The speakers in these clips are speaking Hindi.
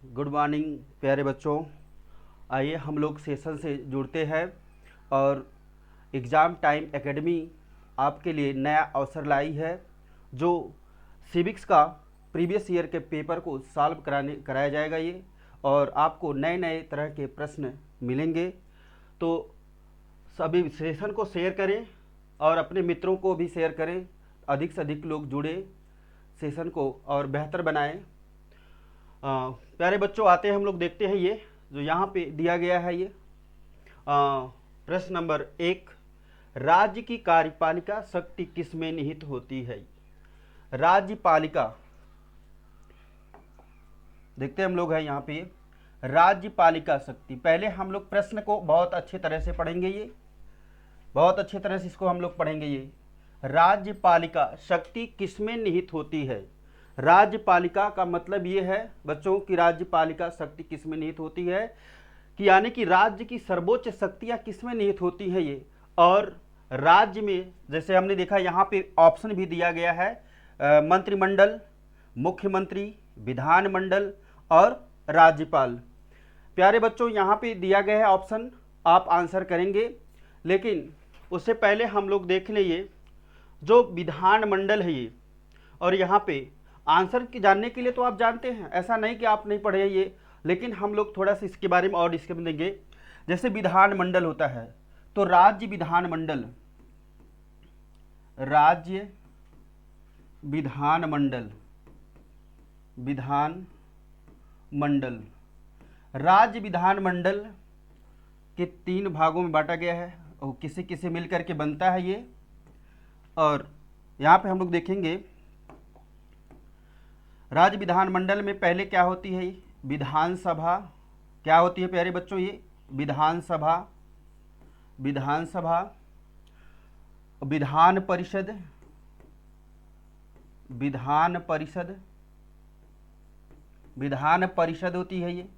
गुड मॉर्निंग प्यारे बच्चों। आइए हम लोग सेशन से जुड़ते हैं और एग्ज़ाम टाइम एकेडमी आपके लिए नया अवसर लाई है जो सिविक्स का प्रीवियस ईयर के पेपर को सॉल्व कराया जाएगा ये, और आपको नए नए तरह के प्रश्न मिलेंगे। तो सभी सेशन को शेयर करें और अपने मित्रों को भी शेयर करें, अधिक से अधिक लोग जुड़े सेशन को और बेहतर बनाएं। प्यारे बच्चों, आते हैं हम लोग देखते हैं ये जो यहाँ पे दिया गया है ये प्रश्न नंबर 1। राज्य की कार्यपालिका शक्ति किसमें निहित होती है? राज्यपालिका देखते हैं हम लोग है यहाँ पे राज्यपालिका शक्ति। पहले हम लोग प्रश्न को बहुत अच्छे तरह से पढ़ेंगे, ये बहुत अच्छे तरह से इसको हम लोग पढ़ेंगे। ये राज्यपालिका शक्ति किसमें निहित होती है? राज्यपालिका का मतलब ये है बच्चों कि राज्यपालिका शक्ति किसमें निहित होती है, कि यानी कि राज्य की सर्वोच्च शक्तियां किसमें निहित होती है ये। और राज्य में जैसे हमने देखा यहाँ पे ऑप्शन भी दिया गया है, मंत्रिमंडल, मुख्यमंत्री, विधानमंडल और राज्यपाल। प्यारे बच्चों, यहाँ पे दिया गया है ऑप्शन, आप आंसर करेंगे, लेकिन उससे पहले हम लोग देख लिए जो विधानमंडल है ये। और यहाँ पे आंसर की जानने के लिए तो आप जानते हैं, ऐसा नहीं कि आप नहीं पढ़े ये, लेकिन हम लोग थोड़ा सा इसके बारे में और डिस्कशन देंगे। जैसे विधानमंडल होता है तो राज्य विधानमंडल, राज्य विधानमंडल, विधानमंडल, राज्य विधानमंडल के 3 भागों में बांटा गया है और किसी किसी मिलकर के बनता है ये। और यहाँ पे हम लोग देखेंगे राज्य विधानमंडल में पहले क्या होती है? विधानसभा। क्या होती है प्यारे बच्चों? ये विधानसभा, विधानसभा, विधान परिषद, विधान परिषद, विधान परिषद होती है ये।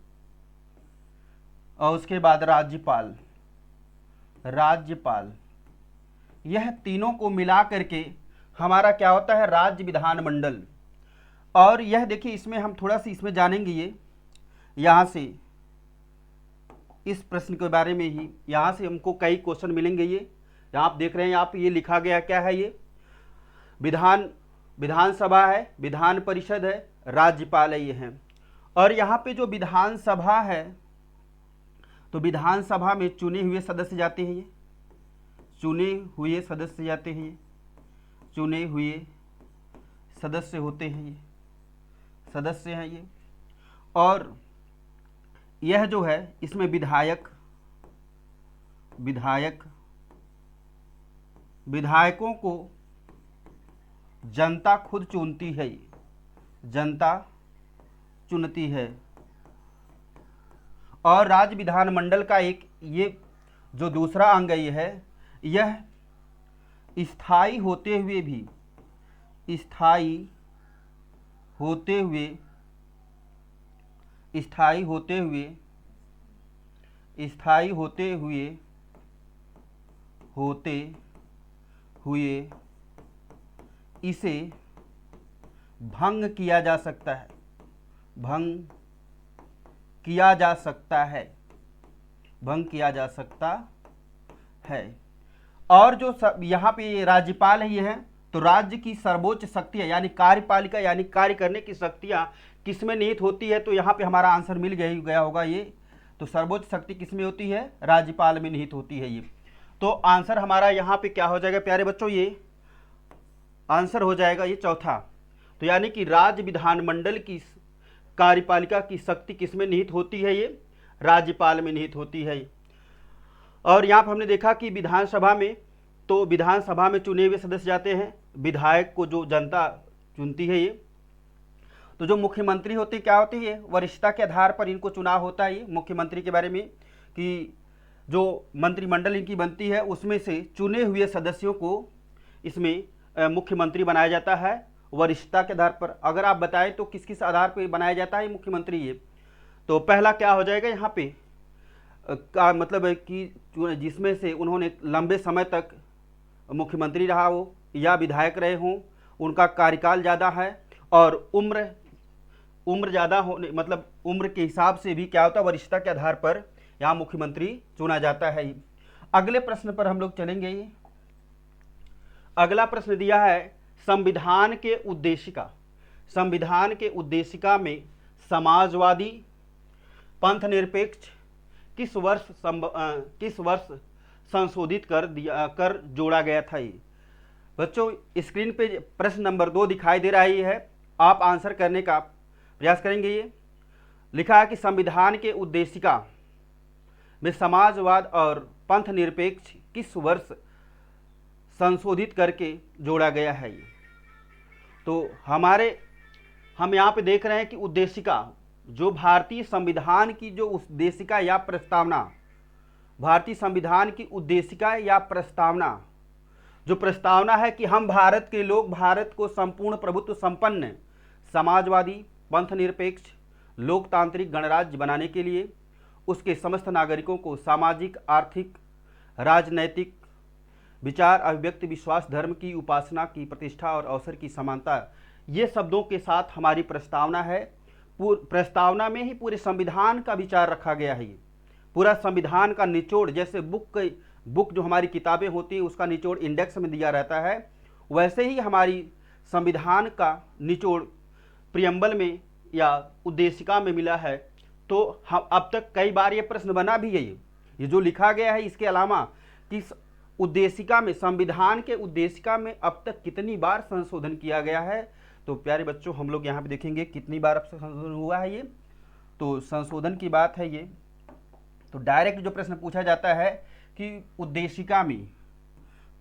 और उसके बाद राज्यपाल, राज्यपाल। यह तीनों को मिला करके हमारा क्या होता है? राज्य विधानमंडल। और यह देखिए, इसमें हम थोड़ा सा इसमें जानेंगे ये, यहाँ से इस प्रश्न के बारे में ही यहाँ से हमको कई क्वेश्चन मिलेंगे। ये आप देख रहे हैं, यहाँ पे ये लिखा गया क्या है? ये विधानसभा है, विधान परिषद है, राज्यपाल है, ये हैं। और यहाँ पे जो विधानसभा है तो विधानसभा में चुने हुए सदस्य जाते हैं, ये चुने हुए सदस्य जाते हैं, ये चुने हुए सदस्य होते हैं, ये सदस्य हैं ये। और यह जो है इसमें विधायक, विधायक, विधायकों को जनता खुद चुनती है, जनता चुनती है। और राज्य विधानमंडल का एक ये जो दूसरा अंग ये है, यह स्थायी होते हुए भी, स्थायी होते हुए, स्थायी होते हुए, स्थायी होते हुए, होते हुए इसे भंग किया जा सकता है, भंग किया जा सकता है, भंग किया जा सकता है। और जो यहाँ पे राज्यपाल है ये है, तो राज्य की सर्वोच्च शक्तियाँ यानी कार्यपालिका यानी कार्य करने की शक्तियाँ किसमें निहित होती है? तो यहाँ पे हमारा आंसर मिल गया होगा ये। तो सर्वोच्च शक्ति किसमें होती है? राज्यपाल में निहित होती है ये। तो आंसर हमारा यहाँ पे क्या हो जाएगा प्यारे बच्चों? ये आंसर हो जाएगा ये चौथा। तो यानी कि राज्य विधानमंडल की कार्यपालिका की शक्ति किसमें निहित होती है? ये राज्यपाल में निहित होती है। और यहाँ पर हमने देखा कि विधानसभा में, तो विधानसभा में चुने हुए सदस्य जाते हैं, विधायक को जो जनता चुनती है ये। तो जो मुख्यमंत्री होते क्या होते हैं? वरिष्ठता के आधार पर इनको चुनाव होता है ये मुख्यमंत्री के बारे में, कि जो मंत्रिमंडल इनकी बनती है उसमें से चुने हुए सदस्यों को इसमें मुख्यमंत्री बनाया जाता है वरिष्ठता के आधार पर। अगर आप बताएं तो किस किस आधार पर बनाया जाता है मुख्यमंत्री ये? तो पहला क्या हो जाएगा यहाँ पे का मतलब है कि जिसमें से उन्होंने लंबे समय तक मुख्यमंत्री रहा हो या विधायक रहे हों, उनका कार्यकाल ज़्यादा है और उम्र उम्र ज़्यादा होने मतलब उम्र के हिसाब से भी क्या होता है, वरिष्ठता के आधार पर यहाँ मुख्यमंत्री चुना जाता है। अगले प्रश्न पर हम लोग चलेंगे। अगला प्रश्न दिया है संविधान के उद्देशिका। संविधान के उद्देशिका में समाजवादी पंथ निरपेक्ष किस वर्ष संशोधित कर जोड़ा गया था। ये बच्चों स्क्रीन पे प्रश्न नंबर 2 दिखाई दे रही है, आप आंसर करने का प्रयास करेंगे। ये लिखा है कि संविधान के उद्देशिका में समाजवाद और पंथ निरपेक्ष किस वर्ष संशोधित करके जोड़ा गया है। ये तो हम यहाँ पे देख रहे हैं कि उद्देशिका, जो भारतीय संविधान की जो उद्देशिका या प्रस्तावना, भारतीय संविधान की उद्देशिका या प्रस्तावना, जो प्रस्तावना है कि हम भारत के लोग भारत को संपूर्ण प्रभुत्व संपन्न समाजवादी पंथ निरपेक्ष लोकतांत्रिक गणराज्य बनाने के लिए उसके समस्त नागरिकों को सामाजिक आर्थिक राजनैतिक विचार अभिव्यक्ति विश्वास धर्म की उपासना की प्रतिष्ठा और अवसर की समानता, ये शब्दों के साथ हमारी प्रस्तावना है। प्रस्तावना में ही पूरे संविधान का विचार रखा गया है। ये पूरा संविधान का निचोड़, जैसे बुक जो हमारी किताबें होती हैं उसका निचोड़ इंडेक्स में दिया रहता है, वैसे ही हमारी संविधान का निचोड़ प्रियम्बल में या उद्देशिका में मिला है। तो हम अब तक कई बार ये प्रश्न बना भी है, ये जो लिखा गया है इसके अलावा कि उद्देशिका में, संविधान के उद्देशिका में अब तक कितनी बार संशोधन किया गया है। तो प्यारे बच्चों हम लोग यहाँ पे देखेंगे कितनी बार अब संशोधन हुआ है। ये तो संशोधन की बात है। ये तो डायरेक्ट जो प्रश्न पूछा जाता है कि उद्देशिका में,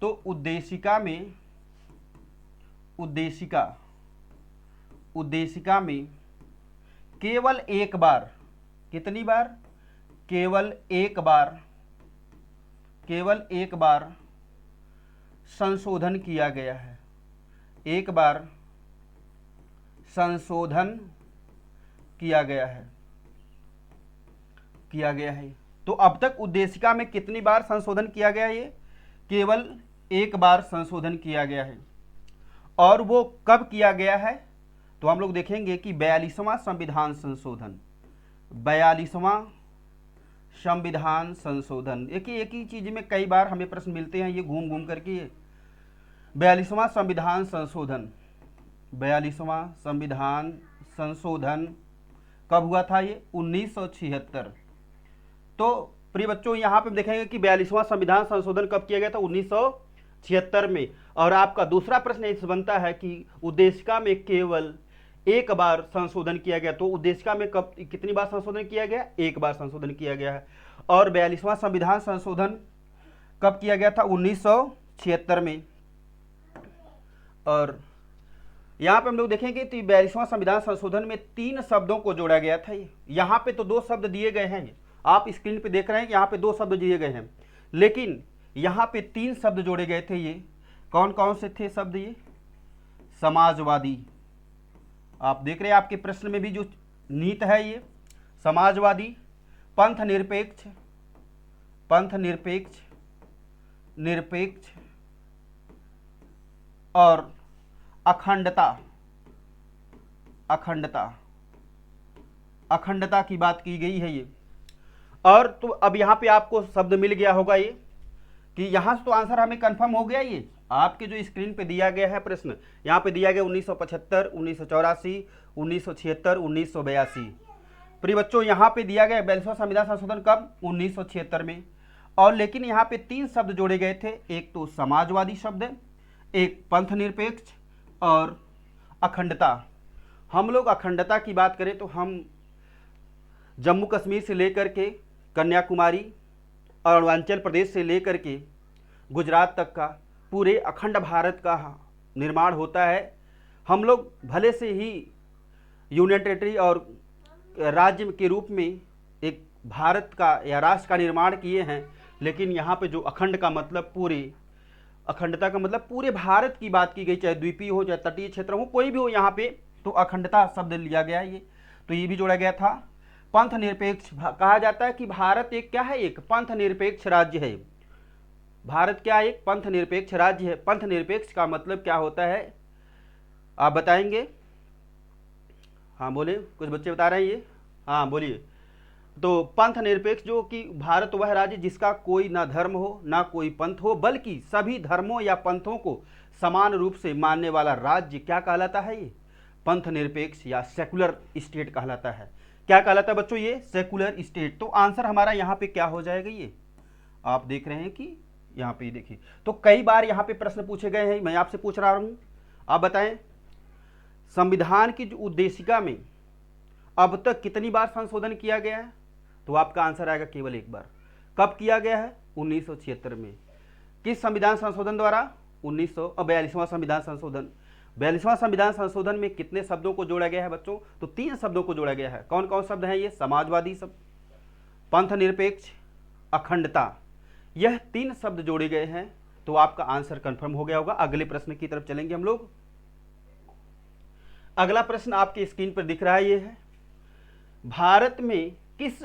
तो उद्देशिका में केवल एक बार, कितनी बार, केवल एक बार संशोधन किया गया है। एक बार संशोधन किया गया है। तो अब तक उद्देशिका में कितनी बार संशोधन किया गया है? ये केवल एक बार संशोधन किया गया है। और वो कब किया गया है? तो हम लोग देखेंगे कि 42वां संविधान संशोधन, 42वां संविधान संशोधन। एक ही चीज में कई बार हमें प्रश्न मिलते हैं, ये घूम घूम करके। 42वां संविधान संशोधन, 42वां संविधान संशोधन कब हुआ था? ये 1976। तो प्रिय बच्चों यहाँ पे देखेंगे कि 42वां संविधान संशोधन कब किया गया था? 1976 में। और आपका दूसरा प्रश्न इस बनता है कि उद्देशिका में केवल एक बार संशोधन किया गया। तो उद्देशिका में कब, कितनी बार संशोधन किया गया? एक बार संशोधन किया गया है। और 42वां संविधान संशोधन कब किया गया था? 1976 में। और यहाँ पे हम लोग देखेंगे तो 42वां संविधान संशोधन में 3 शब्दों को जोड़ा गया था। यहाँ पे तो 2 शब्द दिए गए हैं, आप स्क्रीन पे देख रहे हैं कि यहाँ पे 2 शब्द दिए गए हैं, लेकिन यहाँ पे 3 शब्द जोड़े गए थे। ये कौन कौन से थे शब्द? ये समाजवादी, आप देख रहे हैं आपके प्रश्न में भी जो नीत है, ये समाजवादी, पंथ निरपेक्ष और अखंडता की बात की गई है। ये और तो अब यहाँ पे आपको शब्द मिल गया होगा ये कि यहाँ से तो आंसर हमें कंफर्म हो गया। ये आपके जो स्क्रीन पे दिया गया है प्रश्न, यहाँ पे दिया गया 1975, 1984, 1976, 1982। प्रिय बच्चों यहाँ पे दिया गया 42वां संविधान संशोधन कब? 1976 में। और लेकिन यहाँ पे 3 शब्द जोड़े गए थे, एक तो समाजवादी शब्द, एक पंथ निरपेक्ष और अखंडता। हम लोग अखंडता की बात करें तो हम जम्मू कश्मीर से लेकर के कन्याकुमारी और अरुणाचल प्रदेश से लेकर के गुजरात तक का पूरे अखंड भारत का निर्माण होता है। हम लोग भले से ही यूनियन टेरिटरी और राज्य के रूप में एक भारत का या राष्ट्र का निर्माण किए हैं, लेकिन यहाँ पे जो अखंड का मतलब पूरे, अखंडता का मतलब पूरे भारत की बात की गई, चाहे द्वीपीय हो चाहे तटीय क्षेत्र हो, कोई भी हो, यहाँ पे तो अखंडता शब्द लिया गया है। ये तो ये भी जोड़ा गया था। पंथ निरपेक्ष कहा जाता है कि भारत एक क्या है? एक पंथ निरपेक्ष राज्य है। भारत क्या है? एक पंथ निरपेक्ष राज्य है। पंथ निरपेक्ष का मतलब क्या होता है आप बताएंगे? हाँ बोले, कुछ बच्चे बता रहे हैं ये, हाँ बोलिए। तो पंथ निरपेक्ष, जो कि भारत वह राज्य जिसका कोई ना धर्म हो ना कोई पंथ हो, बल्कि सभी धर्मों या पंथों को समान रूप से मानने वाला राज्य, क्या कहलाता है ये? पंथ निरपेक्ष या सेकुलर स्टेट कहलाता है। क्या कहलाता है बच्चों? ये सेकुलर स्टेट। तो आंसर हमारा यहाँ पे क्या हो जाएगा? ये आप देख रहे हैं कि यहाँ पे देखिए, तो कई बार यहाँ पे प्रश्न पूछे गए हैं, मैं आपसे पूछ रहा हूँ, आप बताएं संविधान की जो उद्देशिका में अब तक कितनी बार संशोधन किया गया है? तो आपका आंसर आएगा केवल एक बार। कब किया गया है? 1976 में। किस संविधान संशोधन द्वारा? 42वां संविधान संशोधन। 42वां संविधान संशोधन में कितने शब्दों को जोड़ा गया है बच्चों? तो 3 शब्दों को जोड़ा गया है। कौन कौन शब्द हैं ये? समाजवादी शब्द, पंथ निरपेक्ष, अखंडता, यह 3 शब्द जोड़े गए हैं। तो आपका आंसर कंफर्म हो गया होगा। अगले प्रश्न की तरफ चलेंगे हम लोग। अगला प्रश्न आपकी स्क्रीन पर दिख रहा है, ये है भारत में किस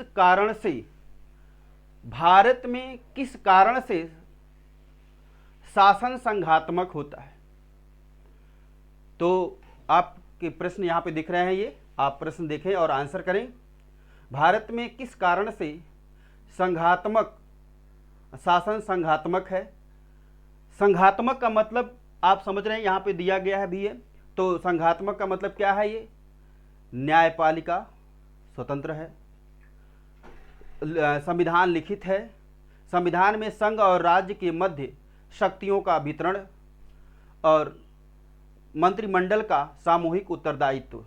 कारण से शासन संघात्मक होता है? तो आपके प्रश्न यहां पे दिख रहे हैं, ये आप प्रश्न देखें और आंसर करें। भारत में किस कारण से शासन संघात्मक है? संघात्मक का मतलब आप समझ रहे हैं, यहां पे दिया गया है भी है। तो संघात्मक का मतलब क्या है? ये न्यायपालिका स्वतंत्र है, संविधान लिखित है, संविधान में संघ और राज्य के मध्य शक्तियों का वितरण, और मंत्रिमंडल का सामूहिक उत्तरदायित्व।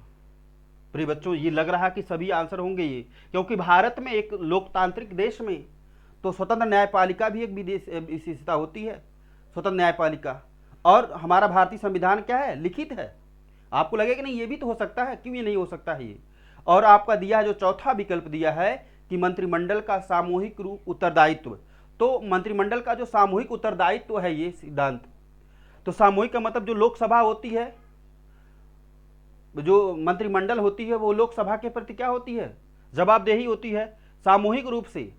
प्रिय बच्चों, ये लग रहा कि सभी आंसर होंगे ये, क्योंकि भारत में एक लोकतांत्रिक देश में तो स्वतंत्र न्यायपालिका भी एक विशेषता होती है, स्वतंत्र न्यायपालिका। और हमारा भारतीय संविधान क्या है? लिखित है। आपको लगेगा कि नहीं ये भी तो हो सकता है, क्यों ये नहीं हो सकता है ये? और आपका दिया है जो चौथा विकल्प दिया है कि मंत्रिमंडल का सामूहिक रूप उत्तरदायित्व। तो मंत्रिमंडल का जो सामूहिक उत्तरदायित्व है ये सिद्धांत, तो सामूहिक का मतलब जो लोकसभा होती है, जो मंत्रिमंडल होती है, वो लोकसभा के प्रति क्या होती है? जवाबदेही होती है, सामूहिक रूप से।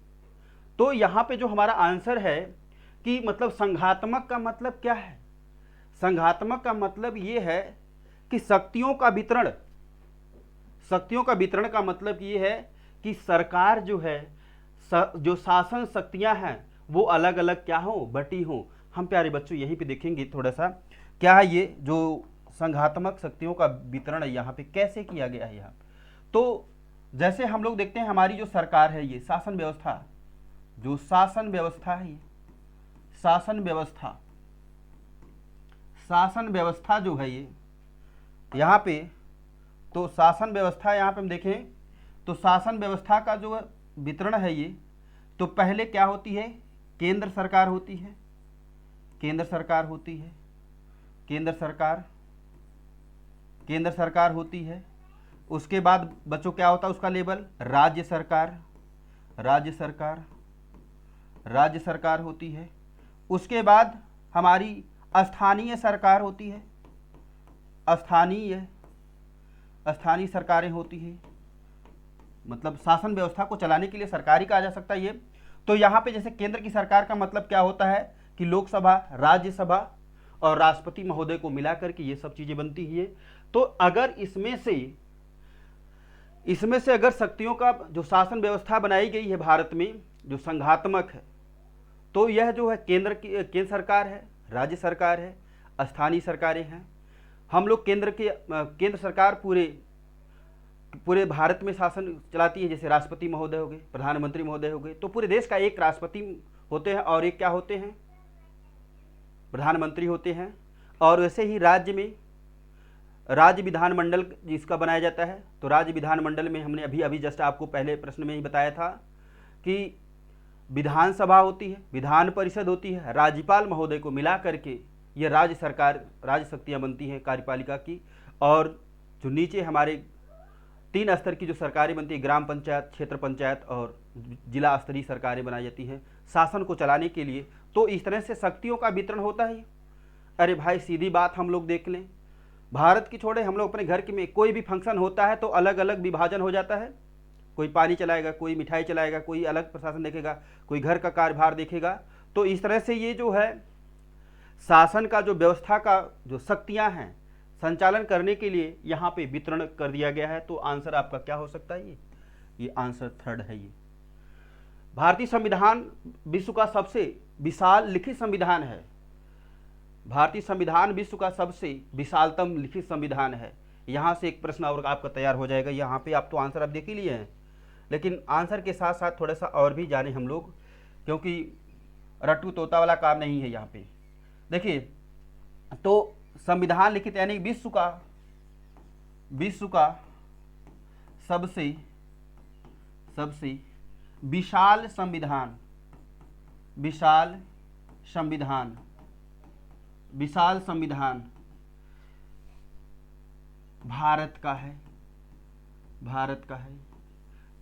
तो यहाँ पे जो हमारा आंसर है कि मतलब संघात्मक का मतलब क्या है? संघात्मक का मतलब ये है कि शक्तियों का वितरण का मतलब ये है कि सरकार जो है, जो शासन शक्तियां हैं वो अलग अलग क्या हो? बटी हो। हम प्यारे बच्चों यहीं पे देखेंगे थोड़ा सा क्या है ये जो संघात्मक शक्तियों का वितरण है यहाँ पे कैसे किया गया है यहाँ। तो जैसे हम लोग देखते हैं हमारी जो सरकार है, ये शासन व्यवस्था, जो शासन व्यवस्था है, शासन व्यवस्था जो है ये यहाँ पे, तो शासन व्यवस्था यहाँ पे हम देखें तो शासन व्यवस्था का जो वितरण है ये, तो पहले क्या होती है? केंद्र सरकार होती है, केंद्र सरकार होती है। उसके बाद बच्चों क्या होता है उसका लेवल? राज्य सरकार होती है। उसके बाद हमारी स्थानीय सरकार होती है, स्थानीय सरकारें होती है। मतलब शासन व्यवस्था को चलाने के लिए सरकारी कहा जा सकता है ये। तो यहाँ पे जैसे केंद्र की सरकार का मतलब क्या होता है कि लोकसभा, राज्यसभा और राष्ट्रपति महोदय को मिलाकर के ये सब चीजें बनती है। तो अगर इसमें से अगर शक्तियों का जो शासन व्यवस्था बनाई गई है भारत में जो संघात्मक है, तो यह जो है केंद्र सरकार है, राज्य सरकार है, स्थानीय सरकारें हैं। हम लोग केंद्र सरकार पूरे भारत में शासन चलाती है, जैसे राष्ट्रपति महोदय हो गए, प्रधानमंत्री महोदय हो गए। तो पूरे देश का एक राष्ट्रपति होते हैं और एक क्या होते हैं? प्रधानमंत्री होते हैं। और वैसे ही राज्य में राज्य विधानमंडल जिसका बनाया जाता है, तो राज्य विधानमंडल में हमने अभी जस्ट आपको पहले प्रश्न में ही बताया था कि विधानसभा होती है, विधान परिषद होती है, राज्यपाल महोदय को मिला करके ये राज्य शक्तियाँ बनती हैं कार्यपालिका की। और जो नीचे हमारे 3 स्तर की जो सरकारें बनती है, ग्राम पंचायत, क्षेत्र पंचायत और जिला स्तरीय सरकारें बनाई जाती हैं शासन को चलाने के लिए। तो इस तरह से शक्तियों का वितरण होता है। अरे भाई सीधी बात हम लोग देख लें, भारत की छोड़े, हम लोग अपने घर के में कोई भी फंक्शन होता है तो अलग अलग विभाजन हो जाता है। कोई पानी चलाएगा, कोई मिठाई चलाएगा, कोई अलग प्रशासन देखेगा, कोई घर का कार्यभार देखेगा। तो इस तरह से ये जो है शासन का जो व्यवस्था का जो शक्तियाँ हैं, संचालन करने के लिए यहाँ पे वितरण कर दिया गया है। तो आंसर आपका क्या हो सकता है? ये आंसर थर्ड है। ये भारतीय संविधान विश्व का सबसे विशाल लिखित संविधान है। भारतीय संविधान विश्व का सबसे विशालतम लिखित संविधान है। यहाँ से एक प्रश्न और आपका तैयार हो जाएगा। यहाँ पे आप तो आंसर आप देख ही लिए हैं, लेकिन आंसर के साथ साथ थोड़ा सा और भी जाने हम लोग, क्योंकि रट्टू तोता वाला काम नहीं है यहाँ पे। देखिए, तो संविधान लिखित यानी विश्व का सबसे विशाल संविधान भारत का है।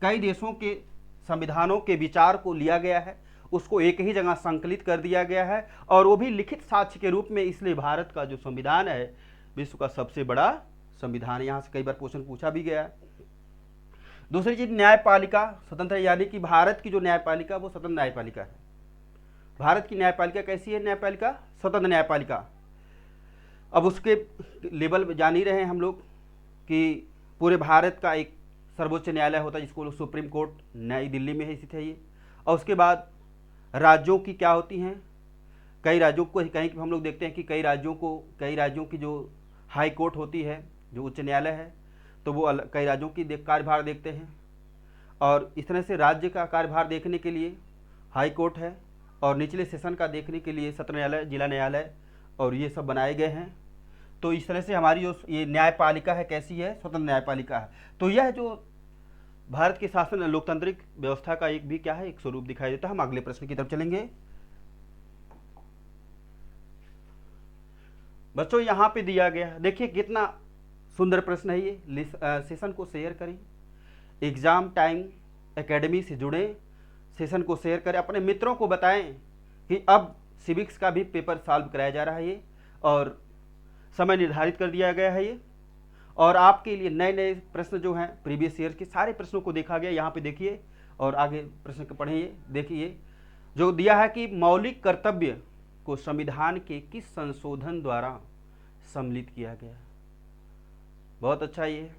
कई देशों के संविधानों के विचार को लिया गया है, उसको एक ही जगह संकलित कर दिया गया है, और वो भी लिखित साक्ष्य के रूप में। इसलिए भारत का जो संविधान है विश्व का सबसे बड़ा संविधान है। यहाँ से कई बार क्वेश्चन पूछा भी गया है। दूसरी चीज, न्यायपालिका स्वतंत्र, यानी कि भारत की जो न्यायपालिका वो स्वतंत्र न्यायपालिका है। भारत की न्यायपालिका कैसी है? न्यायपालिका स्वतंत्र न्यायपालिका। अब उसके लेवल जान ही रहे हैं हम लोग कि पूरे भारत का एक सर्वोच्च न्यायालय होता है जिसको लोग सुप्रीम कोर्ट नई दिल्ली में स्थित है ये। और उसके बाद राज्यों की क्या होती हैं? कई राज्यों को कहीं हम लोग देखते हैं कि कई राज्यों की जो हाई कोर्ट होती है, जो उच्च न्यायालय है, तो वो कई राज्यों की कार्यभार देखते हैं। और इस तरह से राज्य का कार्यभार देखने के लिए हाई कोर्ट है, और निचले सेशन का देखने के लिए सत्र न्यायालय, जिला न्यायालय, और ये सब बनाए गए हैं। तो इस तरह से हमारी जो ये न्यायपालिका है कैसी है? स्वतंत्र न्यायपालिका है। तो यह जो भारत के शासन लोकतांत्रिक व्यवस्था का एक भी क्या है? एक स्वरूप दिखाई देता है। हम अगले प्रश्न की तरफ चलेंगे। बच्चों, यहाँ पे दिया गया है, देखिए कितना सुंदर प्रश्न है ये। सेशन को शेयर करें, एग्जाम टाइम एकेडमी से जुड़े, सेशन को शेयर करें, अपने मित्रों को बताएं कि अब सिविक्स का भी पेपर सॉल्व कराया जा रहा है ये, और समय निर्धारित कर दिया गया है ये। और आपके लिए नए नए प्रश्न जो हैं प्रीवियस ईयर के सारे प्रश्नों को देखा गया। यहाँ पे देखिए और आगे प्रश्न को पढ़िए। देखिए जो दिया है कि मौलिक कर्तव्य को संविधान के किस संशोधन द्वारा सम्मिलित किया गया। बहुत अच्छा ये।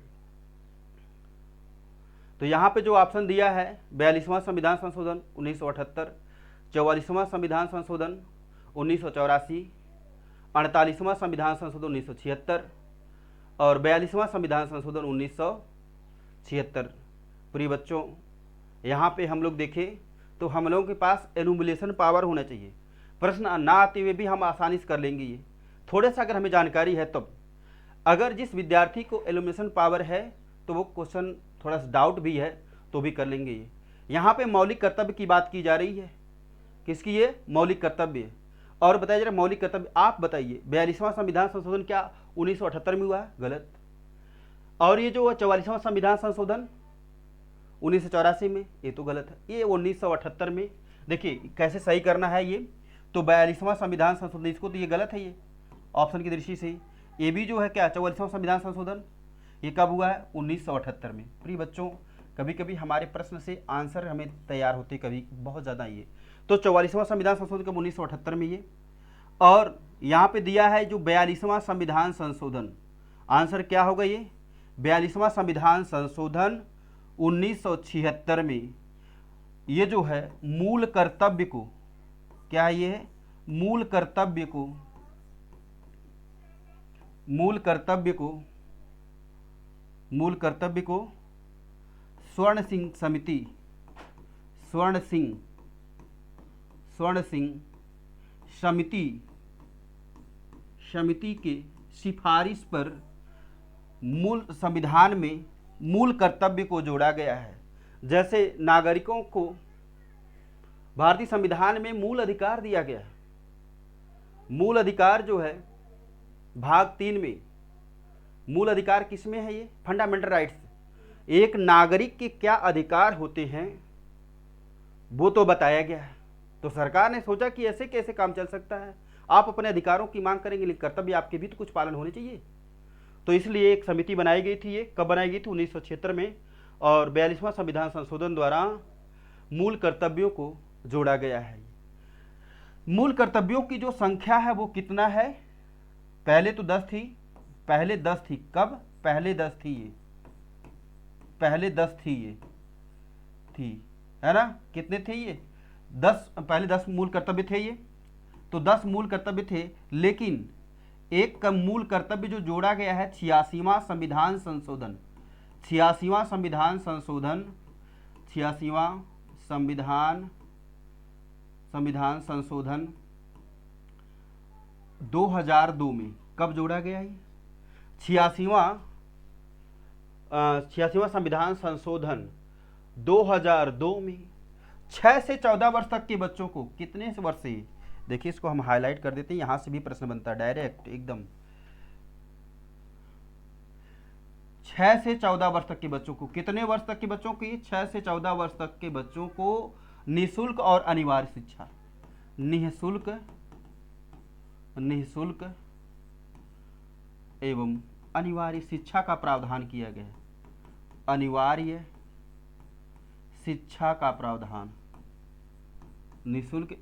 तो यहाँ पे जो ऑप्शन दिया है 42वां संविधान संशोधन 1978, 44वां संविधान संशोधन 1984, 48वां संविधान संशोधन 1976 और 42वां संविधान संशोधन 1976। प्रिय बच्चों, यहाँ पे हम लोग देखें तो हम लोगों के पास एनुमुलेशन पावर होना चाहिए। प्रश्न ना आते हुए भी हम आसानी से कर लेंगे ये, थोड़े सा अगर हमें जानकारी है तब। अगर जिस विद्यार्थी को एनुमुलेशन पावर है तो वो क्वेश्चन थोड़ा सा डाउट भी है तो भी कर लेंगे ये। यहाँ पे मौलिक कर्तव्य की बात की जा रही है। किसकी? ये मौलिक कर्तव्य। और बताया जा रहा है मौलिक कर्तव्य, आप बताइए 42वां संविधान संशोधन क्या 1978 में हुआ है? गलत। और ये जो 44वां संविधान संशोधन 1984 में, ये तो गलत है। ये 1978 में। देखिए कैसे सही करना है ये। तो 42वां संविधान संशोधन, इसको तो ये गलत है ये ऑप्शन की दृष्टि से। ये भी जो है क्या 44वां संविधान संशोधन, ये कब हुआ है? 1978 में। प्रिय बच्चों, कभी कभी हमारे प्रश्न से आंसर हमें तैयार होते कभी बहुत ज़्यादा ये। तो 44वां संविधान संशोधन कब? 1978 में ये। और यहाँ पे दिया है जो 42वां संविधान संशोधन, आंसर क्या होगा ये? 42वां संविधान संशोधन 1976 में। ये जो है मूल कर्तव्य को, क्या ये है? मूल कर्तव्य को स्वर्ण सिंह समिति के सिफारिश पर मूल संविधान में मूल कर्तव्य को जोड़ा गया है। जैसे नागरिकों को भारतीय संविधान में मूल अधिकार दिया गया है। मूल अधिकार जो है भाग 3 में, मूल अधिकार किसमें है? ये फंडामेंटल राइट्स। एक नागरिक के क्या अधिकार होते हैं वो तो बताया गया है। तो सरकार ने सोचा कि ऐसे कैसे काम चल सकता है, आप अपने अधिकारों की मांग करेंगे लेकिन कर्तव्य आपके भी तो कुछ पालन होने चाहिए। तो इसलिए एक समिति बनाई गई थी। ये कब बनाई गई थी? 1976 में। और 42वां संविधान संशोधन द्वारा मूल कर्तव्यों को जोड़ा गया है। मूल कर्तव्यों की जो संख्या है वो कितना है? पहले तो 10 थी, पहले 10 थी, कब? पहले 10 थी ये, पहले 10 थी ये, थी, है ना? कितने थे ये? 10, पहले 10 मूल कर्तव्य थे ये, तो 10 मूल कर्तव्य थे, लेकिन एक का मूल कर्तव्य जो जोड़ा गया है 86वां संविधान संशोधन, 86वां संविधान संशोधन, 86वां संविधान संशोधन 2002 में कब जोड़ा गया है? 86वां संविधान संशोधन 2002 में 6 से 14 वर्ष तक के बच्चों को, कितने वर्ष से? देखिए इसको हम हाईलाइट कर देते हैं, यहां से भी प्रश्न बनता है डायरेक्ट एकदम। 6 से 14 वर्ष तक के बच्चों को, कितने वर्ष तक के बच्चों की? 6 से 14 वर्ष तक के बच्चों को निःशुल्क और अनिवार्य शिक्षा, निःशुल्क एवं अनिवार्य शिक्षा का प्रावधान किया गया है। अनिवार्य शिक्षा का प्रावधान, निःशुल्क।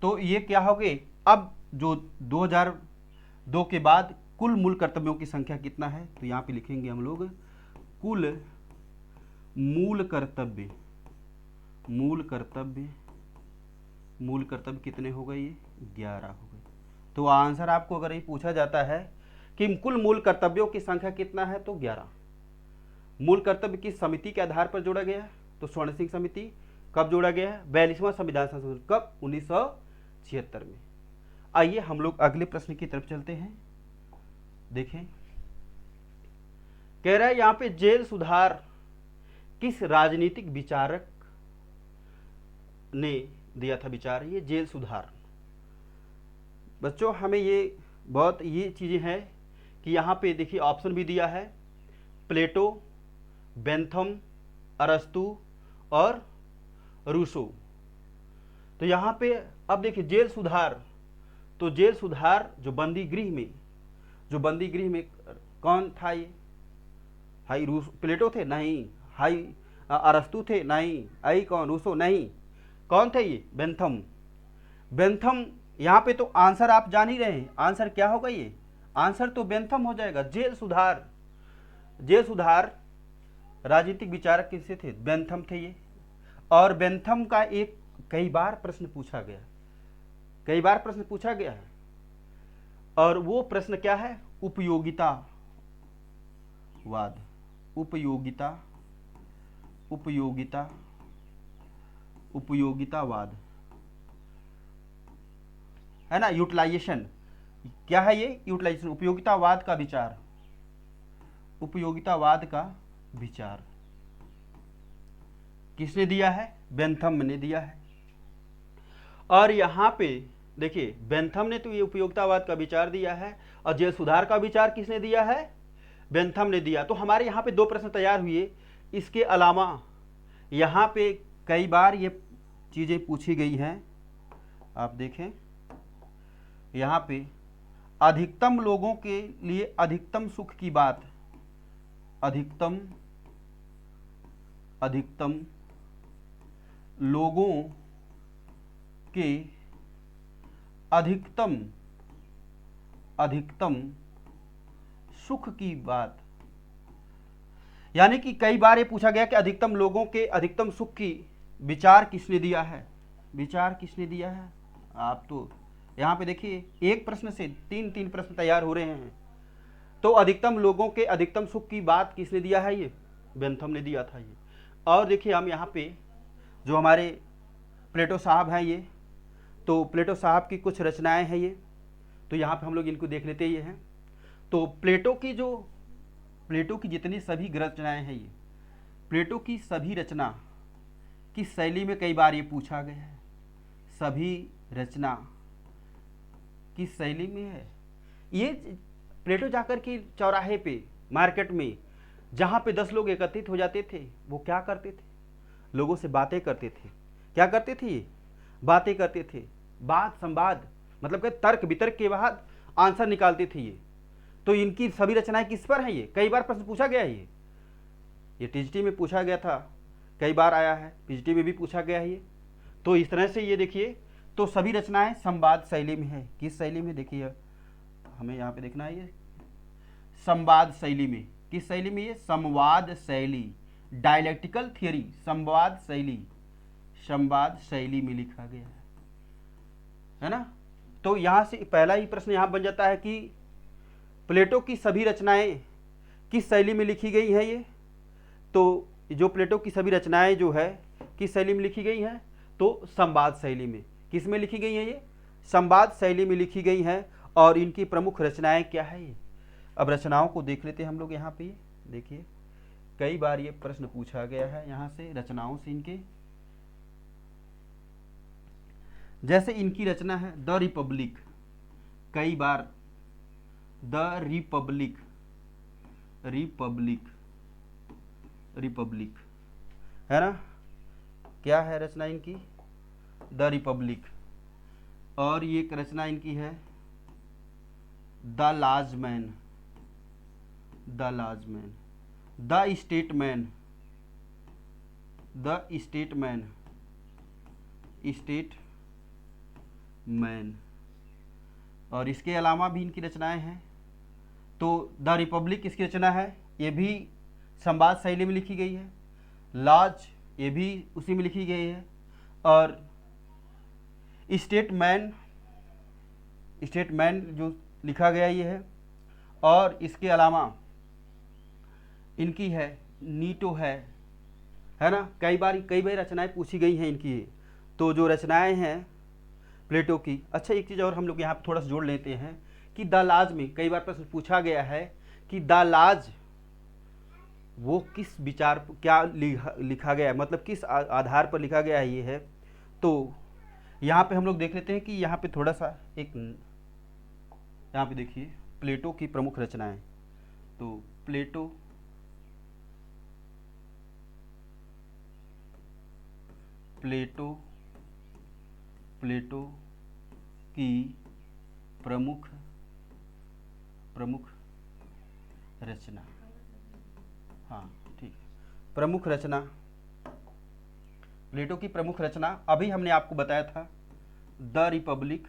तो ये क्या हो गए? अब जो 2002 के बाद कुल मूल कर्तव्यों की संख्या कितना है, तो यहाँ पे लिखेंगे हम लोग कुल मूल कर्तव्य कितने हो गए? ये 11 हो गए। तो आंसर आपको अगर ये पूछा जाता है कि कुल मूल कर्तव्यों की संख्या कितना है, तो 11। मूल कर्तव्य किस समिति के आधार पर जोड़ा गया है? तो स्वर्ण सिंह समिति। कब जोड़ा गया है? 42वां संविधान संशोधन, कब? 1976 में। आइए हम लोग अगले प्रश्न की तरफ चलते हैं। देखें, कह रहा है यहां पे जेल सुधार किस राजनीतिक विचारक ने दिया था विचार? ये जेल सुधार, बच्चों हमें ये बहुत ये चीजें हैं कि यहाँ पे देखिए ऑप्शन भी दिया है, प्लेटो, बेंथम, अरस्तु और रूसो। तो यहाँ पे अब देखिए जेल सुधार, तो जेल सुधार जो बंदी गृह में कौन था ये? हाई प्लेटो थे? नहीं। हाई अरस्तु थे? नहीं। आई कौन? रूसो? नहीं। कौन थे ये? बेंथम। यहाँ पे तो आंसर आप जान ही रहे हैं, आंसर क्या होगा? ये आंसर तो बेंथम हो जाएगा। जेल सुधार राजनीतिक विचारक किससे थे? बेंथम थे ये। और बेंथम का एक कई बार प्रश्न पूछा गया है, और वो प्रश्न क्या है? उपयोगितावाद है ना? यूटिलाइजेशन, क्या है ये? यूटिलाइजेशन, उपयोगितावाद का विचार किसने दिया है? बेंथम ने दिया है। और यहां पे देखिए बेंथम ने तो ये उपयोगितावाद का विचार दिया है, और जेल सुधार का विचार किसने दिया है? बेंथम ने दिया। तो हमारे यहाँ पे 2 प्रश्न तैयार हुए। इसके अलावा यहाँ पे कई बार ये चीजें पूछी गई हैं, आप देखें यहाँ पे अधिकतम लोगों के लिए अधिकतम सुख की बात, अधिकतम लोगों के अधिकतम सुख की बात, यानी कि कई बार ये पूछा गया कि अधिकतम लोगों के अधिकतम सुख की विचार किसने दिया है? आप तो यहाँ पे देखिए एक प्रश्न से 3 प्रश्न तैयार हो रहे हैं। तो अधिकतम लोगों के अधिकतम सुख की बात किसने दिया है? ये बेंथम ने दिया था ये। और देखिए हम यहाँ पे जो हमारे प्लेटो साहब हैं ये, तो प्लेटो साहब की कुछ रचनाएं हैं ये, तो यहाँ पे हम लोग इनको देख लेते हैं। तो प्लेटो की जितनी सभी रचनाएं हैं ये, प्लेटो की सभी रचना की शैली में कई बार ये पूछा गया है, सभी रचना की शैली में है ये। प्लेटो जाकर के चौराहे पे मार्केट में जहाँ पे 10 लोग एकत्रित हो जाते थे, वो क्या करते थे? लोगों से बातें करते थे। क्या करते थे ये? बातें करते थे। बात संवाद मतलब कि तर्क वितर्क के बाद आंसर निकालते थे ये। तो इनकी सभी रचनाएं किस पर हैं? ये कई बार प्रश्न पूछा गया है ये टीजीटी में पूछा गया था, कई बार आया है, पीजीटी में भी पूछा गया है ये। तो इस तरह से ये देखिए, तो सभी रचनाएं संवाद शैली में है। किस शैली में? देखिए हमें यहाँ पे देखना है ये संवाद शैली में। किस शैली में? ये संवाद शैली, डायलेक्टिकल थियरी, संवाद शैली में लिखा गया है ना। तो यहाँ से पहला ही प्रश्न यहाँ बन जाता है कि प्लेटो की सभी रचनाएं किस शैली में लिखी गई है। ये तो जो प्लेटो की सभी रचनाएं जो है किस शैली में लिखी गई हैं? तो संवाद शैली में। किस में लिखी गई हैं? ये संवाद शैली में लिखी गई हैं। और इनकी प्रमुख रचनाएं क्या है? ये अब रचनाओं को देख लेते हैं हम लोग। यहाँ पे देखिए कई बार ये प्रश्न पूछा गया है यहाँ से रचनाओं से इनके। जैसे इनकी रचना है द रिपब्लिक, कई बार द रिपब्लिक है ना। क्या है रचना इनकी? The Republic. और ये एक रचना इनकी है द लाजमैन, द स्टेटमैन, और इसके अलावा भी इनकी रचनाएं हैं। तो द रिपब्लिक इसकी रचना है, ये भी संवाद शैली में लिखी गई है। लाज ये भी उसी में लिखी गई है। और स्टेटमैन जो लिखा गया ये है। और इसके अलावा इनकी है नीटो है ना। कई बार रचनाएं पूछी गई हैं इनकी। तो जो रचनाएं हैं प्लेटो की, अच्छा एक चीज़ और हम लोग यहाँ पर थोड़ा सा जोड़ लेते हैं कि द लाज में कई बार प्रश्न पूछा गया है कि द लाज वो किस विचार क्या लिखा गया है, मतलब किस आधार पर लिखा गया है ये है। तो यहाँ पे हम लोग देख लेते हैं कि यहाँ पे थोड़ा सा एक, यहाँ पे देखिए प्लेटो की प्रमुख रचनाएं। तो प्लेटो की प्रमुख रचना, हाँ ठीक है, प्रमुख रचना, प्लेटो की प्रमुख रचना अभी हमने आपको बताया था द रिपब्लिक,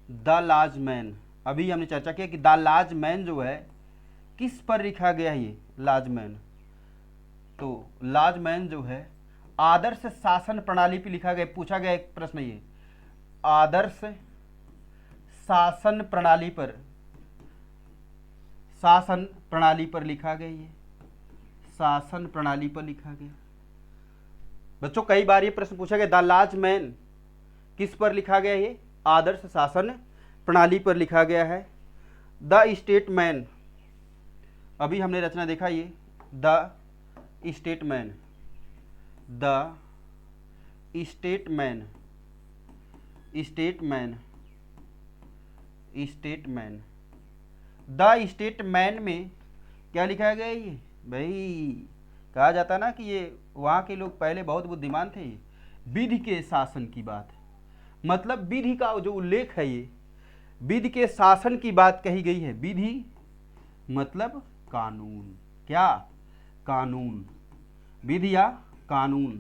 द लाजमैन। अभी हमने चर्चा किया कि द लाजमैन जो है किस पर लिखा गया है। ये लाजमैन, तो लाजमैन जो है आदर्श शासन प्रणाली पर लिखा गया। पूछा गया एक प्रश्न, ये आदर्श शासन प्रणाली पर लिखा गया। ये शासन प्रणाली पर लिखा गया। बच्चों कई बार ये प्रश्न पूछा गया द लाजमैन किस पर लिखा गया? ये आदर्श शासन प्रणाली पर लिखा गया है। द स्टेटमैन, अभी हमने रचना देखा ये द स्टेटमैन, द स्टेटमैन में क्या लिखा गया? ये भाई कहा जाता ना कि ये वहाँ के लोग पहले बहुत बुद्धिमान थे। विधि के शासन की बात, मतलब विधि का जो उल्लेख है, ये विधि के शासन की बात कही गई है। विधि मतलब कानून, क्या? कानून, विधि या कानून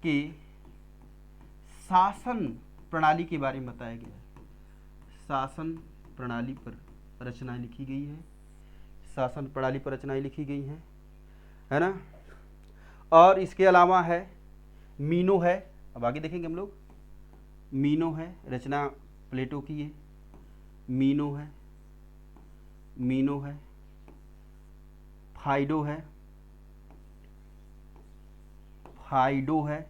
के शासन प्रणाली के बारे में बताया गया है। शासन प्रणाली पर रचनाएं लिखी गई है, शासन प्रणाली पर रचनाएं लिखी गई हैं, है ना। और इसके अलावा है मीनो है, अब आगे देखेंगे हम लोग। मीनो है रचना प्लेटो की है। मीनो है, फाइडो है,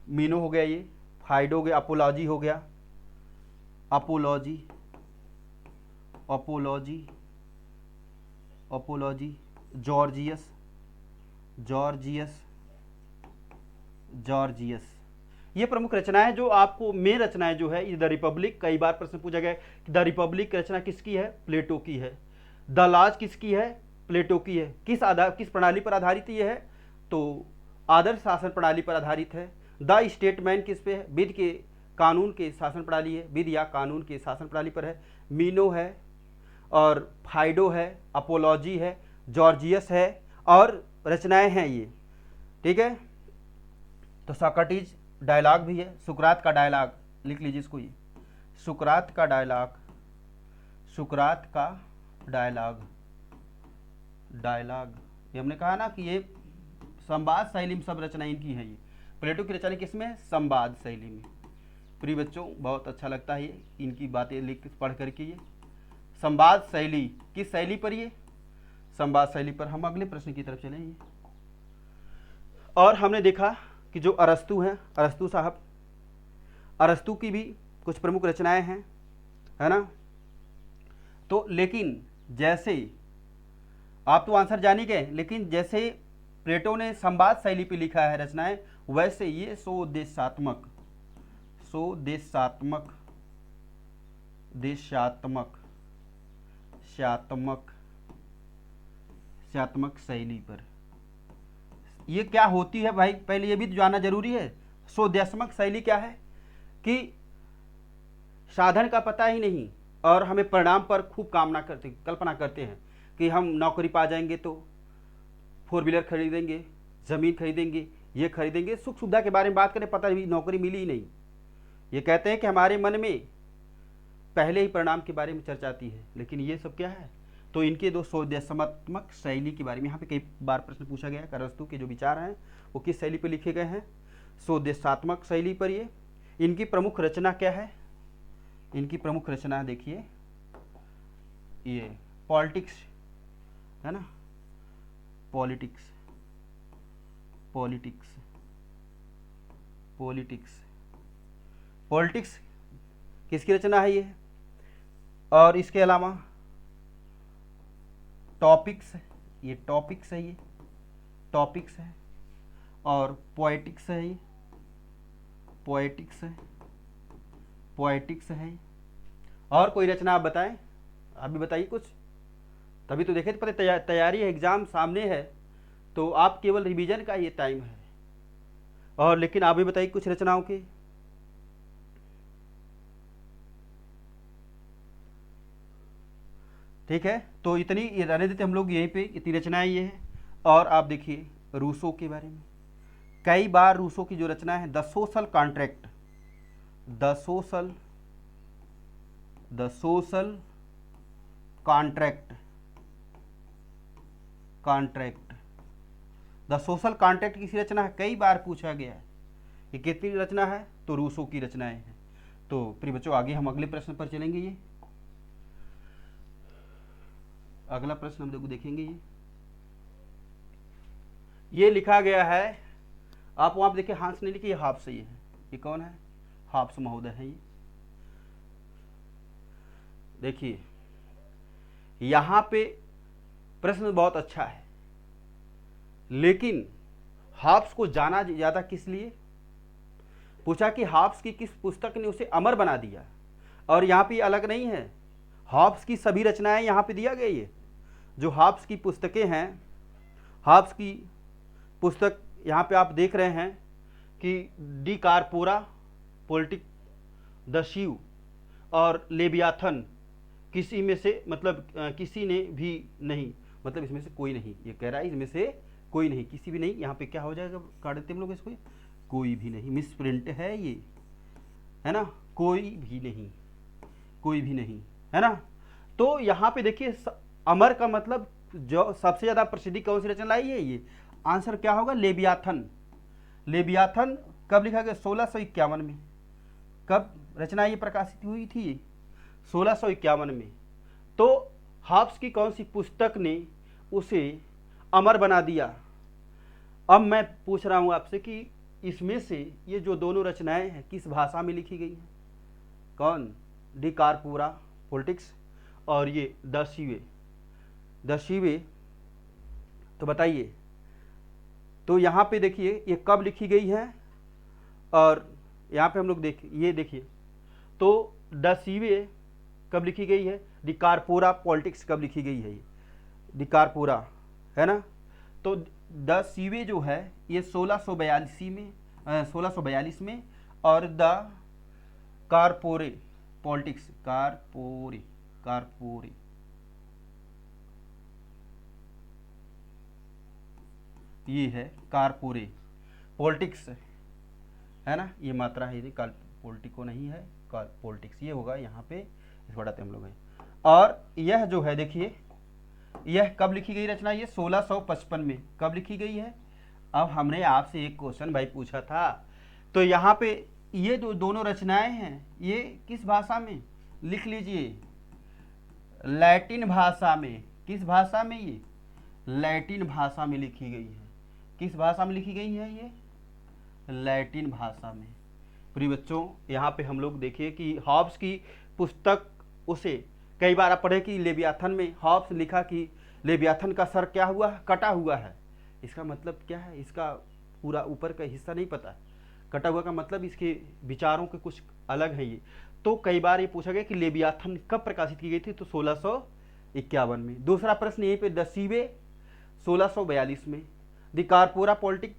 मीनो हो गया ये, फाइडो हो गया, अपोलॉजी हो गया, अपोलॉजी, जॉर्जियस, ये प्रमुख रचनाएं जो आपको मेन रचनाएं जो है। द रिपब्लिक, कई बार प्रश्न पूछा गया कि द रिपब्लिक रचना किसकी है? प्लेटो की है। द लाज किसकी है? प्लेटो की है। किस प्रणाली पर आधारित ये है? तो आदर्श शासन प्रणाली पर आधारित है। द स्टेटमैन किस पे है? विधि के कानून के शासन प्रणाली है, विधि या कानून के शासन प्रणाली पर है। मीनो है और फाइडो है, अपोलॉजी है, जॉर्जियस है और रचनाएं हैं ये, ठीक है। तो सॉक्रेटिस डायलॉग भी है, सुकरात का डायलॉग, लिख लीजिए इसको, ये सुकरात का डायलॉग, सुकरात का डायलॉग, डायलॉग ये हमने कहा ना कि ये संवाद शैली में सब रचना इनकी है। ये प्लेटो की रचना किसमें? संवाद शैली में। प्रिय बच्चों बहुत अच्छा लगता है ये इनकी बातें लिख पढ़ करके। ये संवाद शैली, किस शैली पर? ये संवाद शैली पर। हम अगले प्रश्न की तरफ चलेंगे। और हमने देखा कि जो अरस्तु हैं, अरस्तु साहब, अरस्तु की भी कुछ प्रमुख रचनाएं हैं, है ना। तो लेकिन जैसे आप तो आंसर जान ही गए, लेकिन जैसे प्लेटो ने संवाद शैली पे लिखा है रचनाएं, वैसे ये स्वदेशात्मक, स्वदेशात्मक, देशात्मक, शात्मक, शात्मक शैली पर। ये क्या होती है भाई, पहले ये भी तो जानना जरूरी है। स्वदेशात्मक शैली क्या है कि साधन का पता ही नहीं और हमें परिणाम पर खूब कल्पना करते हैं कि हम नौकरी पा जाएंगे तो 4 व्हीलर खरीदेंगे, ज़मीन खरीदेंगे, ये खरीदेंगे, सुख सुविधा के बारे में बात करें, पता भी नौकरी मिली ही नहीं। ये कहते हैं कि हमारे मन में पहले ही परिणाम के बारे में चर्चा आती है, लेकिन ये सब क्या है। तो इनके दो स्वदेशात्मक शैली के बारे में यहाँ पे कई बार प्रश्न पूछा गया है। अरस्तु के जो विचार हैं वो किस शैली पर लिखे गए हैं? स्वदेशात्मक शैली पर। ये इनकी प्रमुख रचना क्या है? इनकी प्रमुख रचना देखिए, ये पॉलिटिक्स है ना, पॉलिटिक्स, पॉलिटिक्स, पॉलिटिक्स, पॉलिटिक्स किसकी रचना है ये? और इसके अलावा टॉपिक्स, ये टॉपिक्स है, ये टॉपिक्स है, और पोएटिक्स है, ये पोएटिक्स है, पोएटिक्स है। और कोई रचना आप बताएं, आप भी बताइए कुछ, तभी तो देखे तो पता तैयारी है, एग्जाम सामने है, तो आप केवल रिवीजन का ये टाइम है। और लेकिन आप भी बताइए कुछ रचनाओं के। ठीक है, तो इतनी रहने देते हम लोग यहीं पे, इतनी रचनाएं ये है। और आप देखिए रूसो के बारे में, कई बार रूसो की जो रचना है the social contract, the social contract, contract, the social contract किसी रचना है, कई बार पूछा गया है। ये कितनी रचना है? तो रूसो की रचनाएं हैं। तो प्रिय बच्चों आगे हम अगले प्रश्न पर चलेंगे। ये अगला प्रश्न हम लोग देखेंगे। ये लिखा गया है, आप वहां पर देखिए, हांस ने लिखी, हाफ्स ये है। ये कौन है? हाफ्स महोदय है। ये देखिए यहां पे प्रश्न बहुत अच्छा है, लेकिन हाफ्स को जाना ज्यादा किस लिए? पूछा कि हाफ्स की किस पुस्तक ने उसे अमर बना दिया। और यहां पे अलग नहीं है, हाफ्स की सभी रचनाएं यहां पे दिया गया। ये जो हाफ्स की पुस्तकें हैं, हाफ्स की पुस्तक यहाँ पे आप देख रहे हैं कि डी कारपोरा, पॉलिटिक, द शिव और लेबियाथन, किसी में से मतलब किसी ने भी नहीं, मतलब इसमें से कोई नहीं। ये कह रहा है इसमें से कोई नहीं, किसी भी नहीं। यहाँ पे क्या हो जाएगा, काट देते हम लोग इसको, कोई भी नहीं, मिस प्रिंट है ये, है ना, कोई भी नहीं, कोई भी नहीं, है ना। तो यहाँ पे देखिए अमर का मतलब जो सबसे ज्यादा प्रसिद्धि कौन सी रचना लाई है? ये आंसर क्या होगा? लेबियाथन। लेबियाथन कब लिखा गया? 1651 में। कब रचना ये प्रकाशित हुई थी? 1651 में। तो हाफ्स की कौन सी पुस्तक ने उसे अमर बना दिया? अब मैं पूछ रहा हूं आपसे कि इसमें से ये जो दोनों रचनाएं हैं किस भाषा में लिखी गई हैं? कौन? डी कारपोरा, पॉलिटिक्स, और ये द शिवे, द शिवे। तो बताइए, तो यहाँ पे देखिए ये कब लिखी गई है, और यहाँ पे हम लोग ये देखिए, तो द शिवे कब लिखी गई है, डी कारपोरा पॉलिटिक्स कब लिखी गई है? ये डी कारपोरा है ना। तो द शिवे जो है ये 1642 में, और द कारपोरे पॉलिटिक्स, कारपोरे ये है कारपोरे पॉलिटिक्स, है ना, ये मात्रा है, पोलिटिको नहीं है, पॉलिटिक्स ये होगा यहाँ पे, इसको हटाते हम लोग हैं। और यह जो है देखिए, यह कब लिखी गई रचना, ये 1655 में कब लिखी गई है। अब हमने आपसे एक क्वेश्चन भाई पूछा था, तो यहाँ पे ये जो दोनों रचनाएं हैं ये किस भाषा में, लिख लीजिए लैटिन भाषा में। किस भाषा में, ये लैटिन भाषा में लिखी गई है। किस भाषा में लिखी गई है, ये लैटिन भाषा में। प्रिय बच्चों, यहाँ पे हम लोग देखिए कि हॉब्स की पुस्तक, उसे कई बार आप पढ़े कि लेवियाथन में हॉब्स लिखा कि लेवियाथन का सर क्या हुआ, कटा हुआ है। इसका मतलब क्या है, इसका पूरा ऊपर का हिस्सा नहीं पता। कटा हुआ का मतलब इसके विचारों के कुछ अलग है ये। तो कई बार ये पूछा गया कि लेवियाथन कब प्रकाशित की गई थी, तो 1651 में। दूसरा प्रश्न यहीं पे दसीवे 1642 में, द कारपोरा पॉलिटिक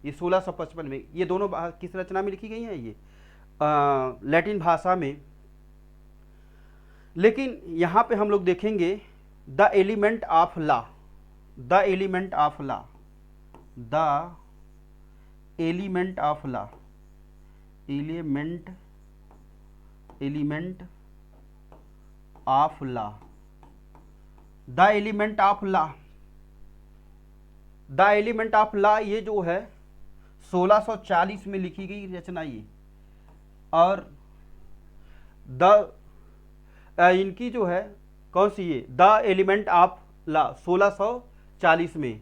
ये 1655 में। ये दोनों किस रचना में लिखी गई हैं, ये लैटिन भाषा में। लेकिन यहाँ पे हम लोग देखेंगे the element of law, the element of law, the element of law, element of law, the element of law, the element of law ये जो है 1640 में लिखी गई रचना ये। और इनकी जो है कौन सी, ये द एलिमेंट ऑफ लॉ 1640 में।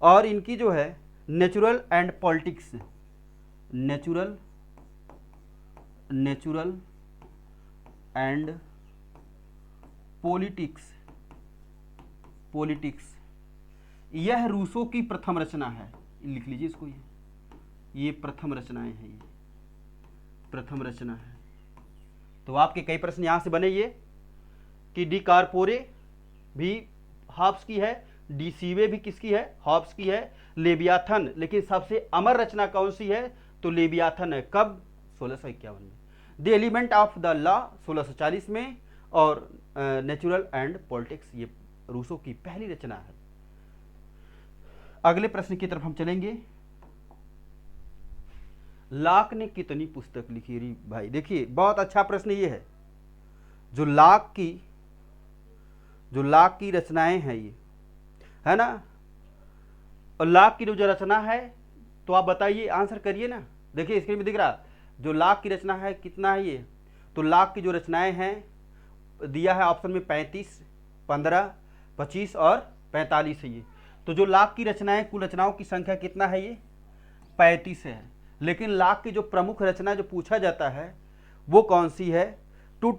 और इनकी जो है natural and politics, natural and politics, यह रूसो की प्रथम रचना है। लिख लीजिए इसको, ये प्रथम रचनाएं हैं, ये प्रथम रचना है। तो आपके कई प्रश्न यहां से बने ये कि डी कारपोरे भी हॉब्स की है, डी सीवे भी किसकी है, हॉब्स की है, लेवियाथन, लेकिन सबसे अमर रचना कौन सी है, तो लेवियाथन है। कब, 1651 में। The element of the law 1640 में, और नेचुरल एंड पॉलिटिक्स ये रूसो की पहली रचना है। अगले प्रश्न की तरफ हम चलेंगे। लॉक ने कितनी पुस्तक लिखी री भाई, देखिए बहुत अच्छा प्रश्न ये है। जो लॉक की रचनाएं हैं ये, है ना, और लॉक की जो रचना है, तो आप बताइए, आंसर करिए ना। देखिए स्क्रीन में दिख रहा, जो लॉक की रचना है कितना है ये, तो लॉक की जो रचनाएं हैं दिया है ऑप्शन में 35, 15, 25 और 45 है ये। तो जो लॉक की रचनाएं, कुल रचनाओं की संख्या कितना है, ये 35 है। लेकिन लॉक की जो प्रमुख रचना जो पूछा जाता है वो कौन सी है, टू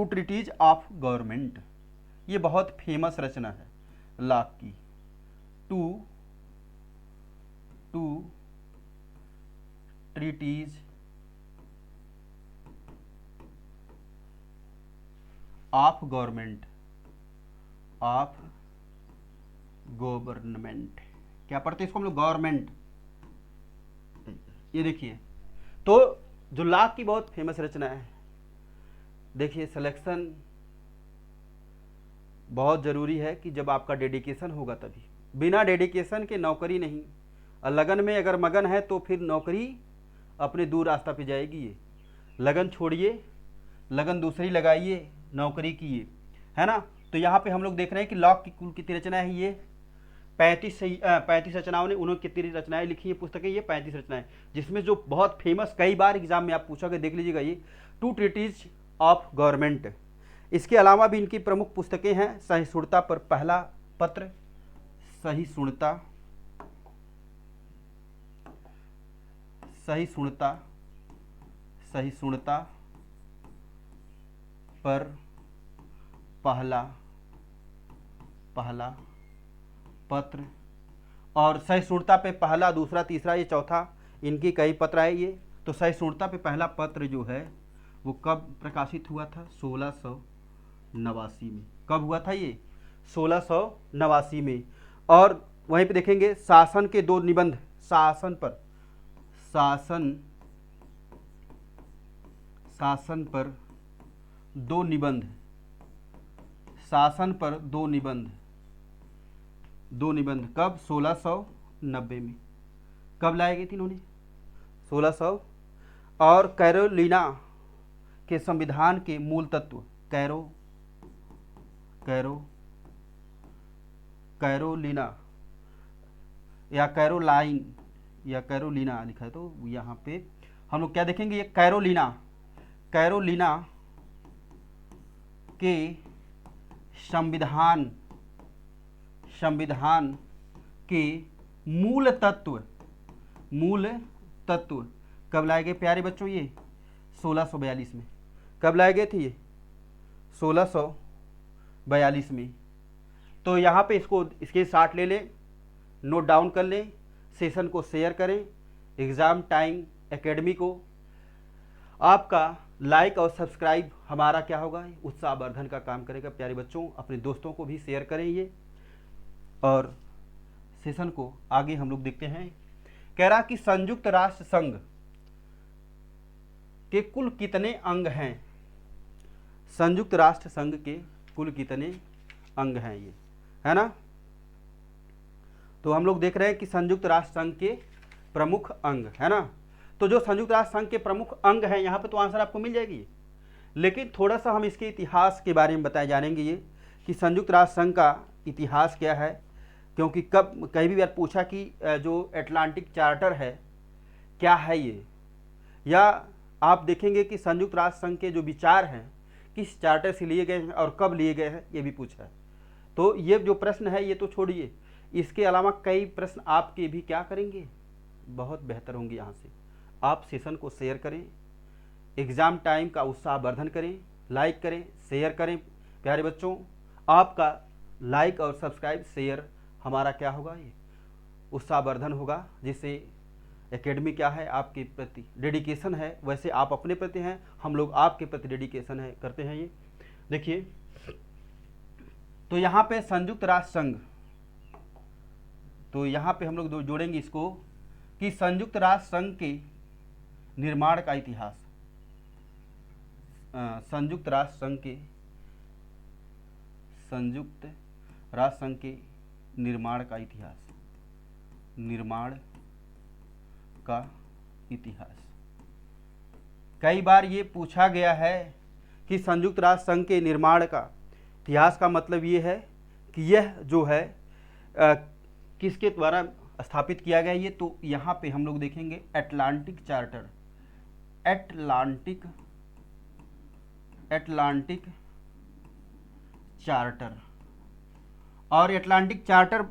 ट्रिटीज ऑफ गवर्नमेंट। ये बहुत फेमस रचना है लॉक की, टू ट्रिटीज ऑफ गवर्नमेंट, क्या पढ़ते हैं इसको हम लोग, गवर्नमेंट। ये देखिए, तो जो लॉक की बहुत फेमस रचना है। देखिए सिलेक्शन बहुत ज़रूरी है कि जब आपका डेडिकेशन होगा तभी, बिना डेडिकेशन के नौकरी नहीं। और लगन में अगर मगन है तो फिर नौकरी अपने दूर रास्ता पे जाएगी। ये लगन छोड़िए, लगन दूसरी लगाइए, नौकरी कीजिए, है ना। तो यहाँ पे हम लोग देख रहे हैं कि लॉक की कुल कितनी रचना है, ये 35 रचनाओं ने, उन्होंने कितनी रचनाएं लिखी हैं पुस्तकें, ये 35 रचनाएं। जिसमें जो बहुत फेमस, कई बार एग्जाम में आप पूछोगे, देख लीजिएगा, ये टू ट्रिटीज ऑफ गवर्नमेंट। इसके अलावा भी इनकी प्रमुख पुस्तकें हैं, सहिष्णुता पर पहला पत्र, सहिष्णुता पर पहला पत्र, और सहिष्णुता पे पहला, दूसरा, तीसरा, ये चौथा, इनकी कई पत्र आए ये। तो सहिष्णुता पे पहला पत्र जो है वो कब प्रकाशित हुआ था, 1689 में। कब हुआ था ये, 1689 में। और वहीं पे देखेंगे शासन के दो निबंध, शासन पर दो निबंध कब, 1690 में। कब लाए गए थे इन्होंने, और कैरोलिना के संविधान के मूल तत्व, कैरोलिना या कैरोलिना लिखा है, तो यहाँ पे हम लोग क्या देखेंगे, ये कैरोलिना के संविधान के मूल तत्व कब लाए गए प्यारे बच्चों? ये 1642 में। कब लाए गए थे ये? 1642 में। तो यहाँ पे इसके साथ ले लें, नोट डाउन कर लें, सेशन को शेयर करें। एग्ज़ाम टाइम एकेडमी को आपका लाइक और सब्सक्राइब हमारा क्या होगा, उत्साहवर्धन का काम करेगा। प्यारे बच्चों, अपने दोस्तों को भी शेयर करें ये, और सेशन को आगे हम लोग देखते हैं। कह रहा कि संयुक्त राष्ट्र संघ के कुल कितने अंग हैं? संयुक्त राष्ट्र संघ के कुल कितने अंग हैं, ये है ना। तो हम लोग देख रहे हैं कि संयुक्त राष्ट्र संघ के प्रमुख अंग, है ना। तो जो संयुक्त राष्ट्र संघ के प्रमुख अंग हैं, यहाँ पे तो आंसर आपको मिल जाएगी, लेकिन थोड़ा सा हम इसके इतिहास के बारे में बताए जानेंगे ये कि संयुक्त राष्ट्र संघ का इतिहास क्या है। क्योंकि कई भी बार पूछा कि जो अटलांटिक चार्टर है क्या है ये, या आप देखेंगे कि संयुक्त राष्ट्र संघ के जो विचार हैं किस चार्टर से लिए गए हैं और कब लिए गए हैं, ये भी पूछा है। तो ये जो प्रश्न है ये तो छोड़िए, इसके अलावा कई प्रश्न आपके भी क्या करेंगे, बहुत बेहतर होंगे। यहाँ से आप सेशन को शेयर करें, एग्ज़ाम टाइम का उत्साहवर्धन करें, लाइक करें, शेयर करें। प्यारे बच्चों, आपका लाइक और सब्सक्राइब शेयर हमारा क्या होगा, ये उत्साहवर्धन होगा, जिससे एकेडमी क्या है आपके प्रति डेडिकेशन है। वैसे आप अपने प्रति हैं, हम लोग आपके प्रति डेडिकेशन है करते हैं। ये देखिए, तो यहाँ पे संयुक्त राष्ट्र संघ, तो यहाँ पे हम लोग जोड़ेंगे इसको कि संयुक्त राष्ट्र संघ के निर्माण का इतिहास, संयुक्त राष्ट्र संघ के निर्माण का इतिहास। कई बार ये पूछा गया है कि संयुक्त राष्ट्र संघ के निर्माण का इतिहास का मतलब ये है कि यह जो है किसके द्वारा स्थापित किया गया ये। तो यहाँ पे हम लोग देखेंगे अटलांटिक चार्टर। और अटलांटिक चार्टर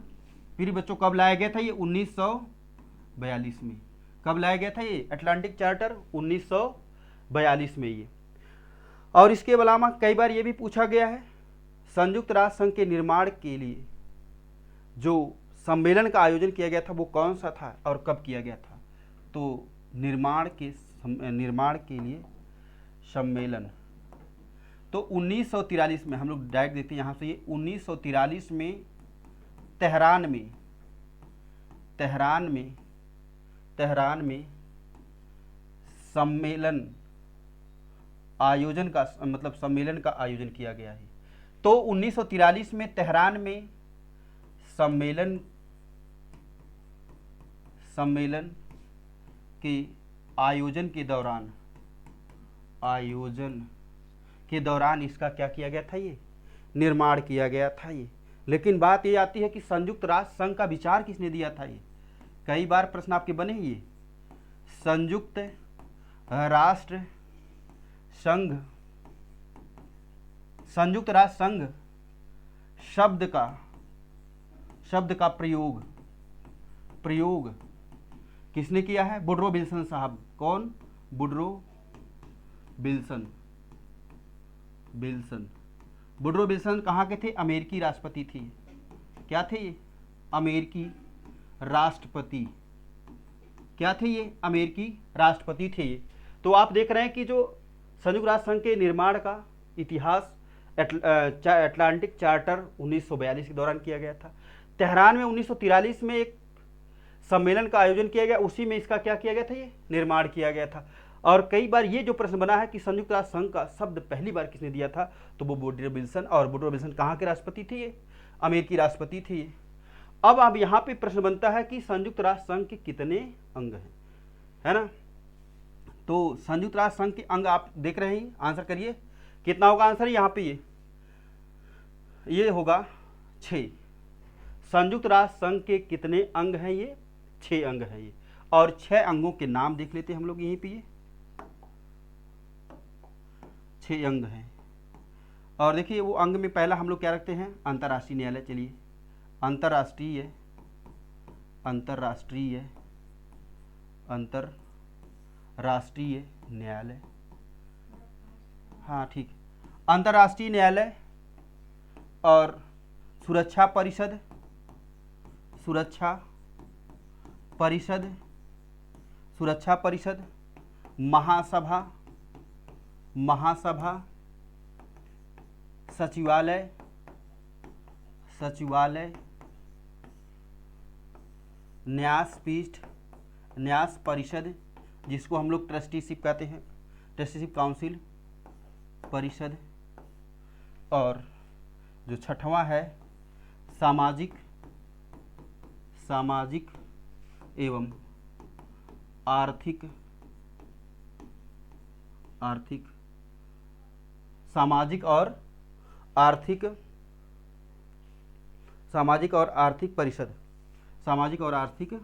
फिर बच्चों कब लाया गया था, ये 1942 में। कब लाया गया था ये अटलांटिक चार्टर? 1942 में ये। और इसके अलावा कई बार ये भी पूछा गया है, संयुक्त राष्ट्र संघ के निर्माण के लिए जो सम्मेलन का आयोजन किया गया था वो कौन सा था और कब किया गया था। तो निर्माण के लिए सम्मेलन तो 1943 में, हम लोग डायरेक्ट देते हैं यहाँ से, ये 1943 में तेहरान में सम्मेलन का आयोजन किया गया है। तो 1943 में तेहरान में सम्मेलन के आयोजन के दौरान इसका क्या किया गया था, ये निर्माण किया गया था ये। लेकिन बात ये आती है कि संयुक्त राष्ट्र संघ का विचार किसने दिया था ये। कई बार प्रश्न आपके बने ये, संयुक्त राष्ट्र संघ शब्द का प्रयोग किसने किया है? वुडरो विल्सन साहब। कौन? वुडरो विल्सन कहाँ के थे? अमेरिकी राष्ट्रपति थे। क्या थे ये? अमेरिकी राष्ट्रपति। क्या थे ये? अमेरिकी राष्ट्रपति थे ये। तो आप देख रहे हैं कि जो संयुक्त राष्ट्र संघ के निर्माण का इतिहास अटलांटिक चार्टर 1942 के दौरान किया गया था। तेहरान में 1943 में एक सम्मेलन का आयोजन किया गया, उसी में इसका क्या किया गया था, ये निर्माण किया गया था। और कई बार ये जो प्रश्न बना है कि संयुक्त राष्ट्र संघ का शब्द पहली बार किसने दिया था, तो वो वुडरो विल्सन। और वुडरो विल्सन कहाँ के राष्ट्रपति थे? ये अमेरिकी राष्ट्रपति थे ये। अब यहाँ पे प्रश्न बनता है कि संयुक्त राष्ट्र संघ के कितने अंग हैं, है ना। तो संयुक्त राष्ट्र संघ के अंग आप देख रहे हैं, आंसर करिए कितना होगा आंसर यहाँ पे, ये होगा 6। संयुक्त राष्ट्र संघ के कितने अंग हैं, ये 6 अंग हैं ये, और 6 अंगों के नाम देख लेते हैं हम लोग यहीं पे, ये 6 अंग हैं। और देखिए वो अंग में पहला हम लोग क्या रखते हैं, अंतर्राष्ट्रीय न्यायालय। चलिए अंतर्राष्ट्रीय अंतर्राष्ट्रीय अंतर्राष्ट्रीय न्यायालय, हाँ ठीक, अंतर्राष्ट्रीय न्यायालय और सुरक्षा परिषद, सुरक्षा परिषद, सुरक्षा परिषद, महासभा, महासभा, सचिवालय, सचिवालय, न्यासपीठ, न्यास परिषद जिसको हम लोग ट्रस्टीशिप कहते हैं, ट्रस्टीशिप काउंसिल परिषद, और जो छठवां है सामाजिक, सामाजिक एवं आर्थिक, आर्थिक, सामाजिक और आर्थिक, सामाजिक और आर्थिक परिषद, सामाजिक और आर्थिक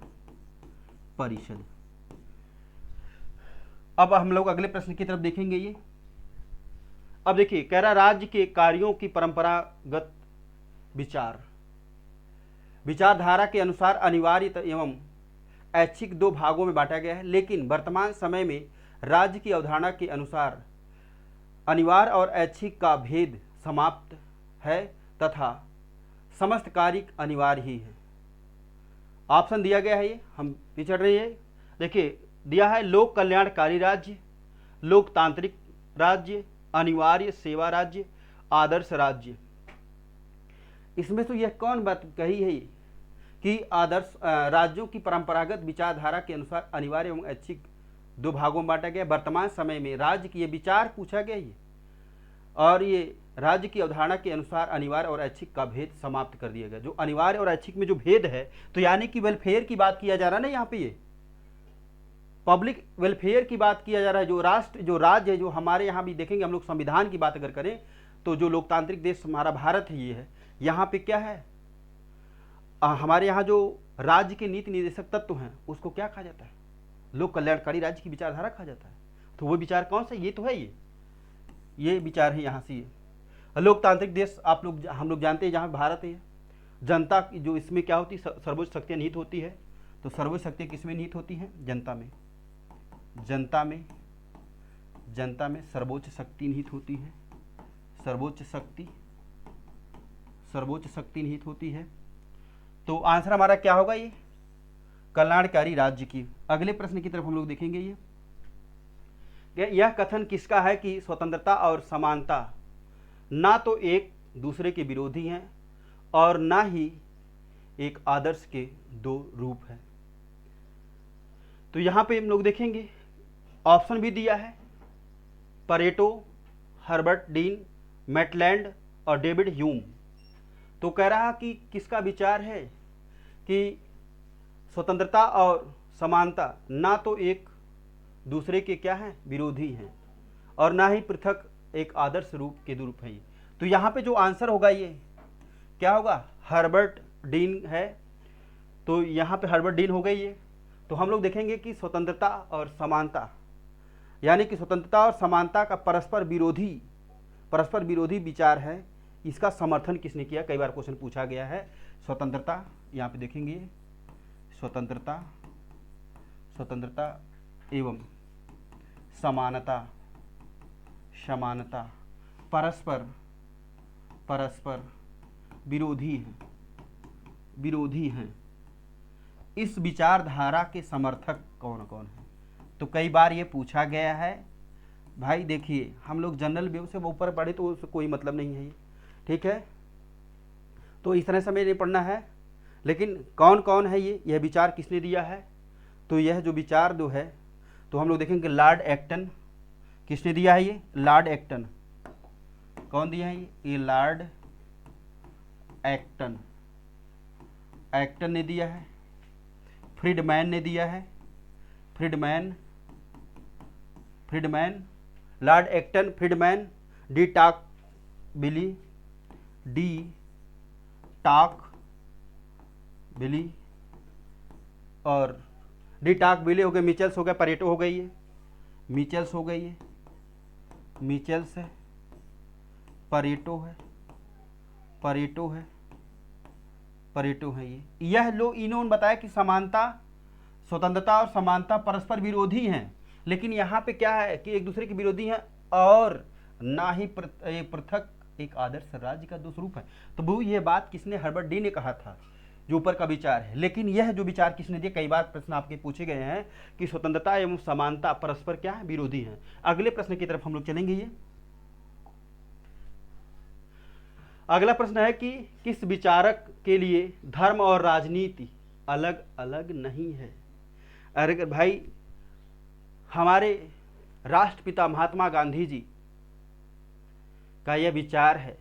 परिषद। अब हम लोग अगले प्रश्न की तरफ देखेंगे। ये अब देखिए कह रहा राज्य के कार्यों की परंपरागत विचार, विचारधारा के अनुसार अनिवार्य एवं ऐच्छिक 2 भागों में बांटा गया है, लेकिन वर्तमान समय में राज्य की अवधारणा के अनुसार अनिवार्य और ऐच्छिक का भेद समाप्त है तथा समस्त कार्य अनिवार्य ही है। ऑप्शन दिया गया है, ये हम पीछे रही है, देखिए दिया है लोक कल्याणकारी राज्य, लोकतांत्रिक राज्य, अनिवार्य सेवा राज्य, आदर्श राज्य। इसमें तो यह कौन बात कही है कि आदर्श राज्यों की परंपरागत विचारधारा के अनुसार अनिवार्य एवं ऐच्छिक 2 भागों में बांटा गया। वर्तमान समय में राज्य की ये विचार पूछा गया ये, और ये राज्य की अवधारणा के अनुसार अनिवार्य और ऐच्छिक का भेद समाप्त कर दिया गया। जो अनिवार्य और ऐच्छिक में जो भेद है, तो यानी कि वेलफेयर की बात किया जा रहा है ना, यहाँ पे ये पब्लिक वेलफेयर की बात किया जा रहा है। जो राष्ट्र, जो राज्य है, जो हमारे यहाँ भी देखेंगे हम लोग संविधान की बात अगर करें तो जो लोकतांत्रिक देश हमारा भारत है, ये है, यहाँ पे क्या है, हमारे यहाँ जो राज्य के नीति निर्देशक तत्व हैं उसको क्या कहा जाता है, लोक कल्याणकारी राज्य की विचारधारा कहा जाता है। तो वो विचार कौन सा, ये तो है ये विचार है यहाँ से। ये लोकतांत्रिक देश आप लोग, हम लोग जानते हैं जहाँ भारत है, जनता की जो इसमें क्या होती है, सर्वोच्च शक्तियाँ निहित होती है। तो सर्वोच्च शक्तियाँ किसमें निहित होती हैं, जनता में, जनता में, जनता में सर्वोच्च शक्ति निहित होती है, सर्वोच्च शक्ति, सर्वोच्च शक्ति निहित होती है। तो आंसर हमारा क्या होगा, ये कल्याणकारी राज्य की। अगले प्रश्न की तरफ हम लोग देखेंगे। यह कथन किसका है कि स्वतंत्रता और समानता ना तो एक दूसरे के विरोधी हैं और ना ही एक आदर्श के 2 रूप हैं। तो यहाँ पे हम लोग देखेंगे ऑप्शन भी दिया है, परेटो, हर्बर्ट डीन, मैटलैंड और डेविड ह्यूम। तो कह रहा कि किसका विचार है कि स्वतंत्रता और समानता ना तो एक दूसरे के क्या हैं, विरोधी हैं, और ना ही पृथक एक आदर्श रूप के 2 रूप हैं। तो यहाँ पे जो आंसर होगा ये क्या होगा, हर्बर्ट डीन है। तो यहाँ पे हर्बर्ट डीन हो गई ये। तो हम लोग देखेंगे कि स्वतंत्रता और समानता, यानी कि स्वतंत्रता और समानता का परस्पर विरोधी विचार है, इसका समर्थन किसने किया, कई बार क्वेश्चन पूछा गया है। स्वतंत्रता, यहाँ पे देखेंगे स्वतंत्रता, स्वतंत्रता एवं समानता, समानता परस्पर विरोधी हैं, विरोधी हैं। इस विचारधारा के समर्थक कौन कौन है। तो कई बार ये पूछा गया है। भाई देखिए हम लोग जनरल व्यू से ऊपर पढ़े तो उससे कोई मतलब नहीं है, ठीक है। तो इस तरह से हमें नहीं पढ़ना है, लेकिन कौन कौन है ये, यह विचार किसने दिया है। तो यह जो विचार जो है, तो हम लोग देखेंगे लॉर्ड एक्टन, किसने दिया है ये, लॉर्ड एक्टन। कौन दिया है ये लॉर्ड एक्टन, एक्टन ने दिया है। फ्रीडमैन ने दिया है, Friedman Friedman, Lord Acton Friedman, de Tocqueville, de Tocqueville और डी टाकबिली हो गए, मिचेल्स हो गए, परेटो हो गई है, मिचेल्स हो गई है, मिचेल्स है, परेटो है, परेटो है, परेटो है। यह लोग इन्होंने बताया कि समानता, स्वतंत्रता और समानता परस्पर विरोधी हैं, लेकिन यहाँ पे क्या है कि एक दूसरे के विरोधी हैं और ना ही पृथक एक आदर्श राज्य का दो स्वरूप है। तो वो ये बात किसने, हर्बर्ट डी ने कहा था, जो ऊपर का विचार है। लेकिन यह जो विचार किसने दिया, कई बार प्रश्न आपके पूछे गए हैं कि स्वतंत्रता एवं समानता परस्पर क्या है, विरोधी हैं। अगले प्रश्न की तरफ हम लोग चलेंगे। ये अगला प्रश्न है कि किस विचारक के लिए धर्म और राजनीति अलग अलग नहीं है। अरे भाई, हमारे राष्ट्रपिता महात्मा गांधी जी का यह विचार है,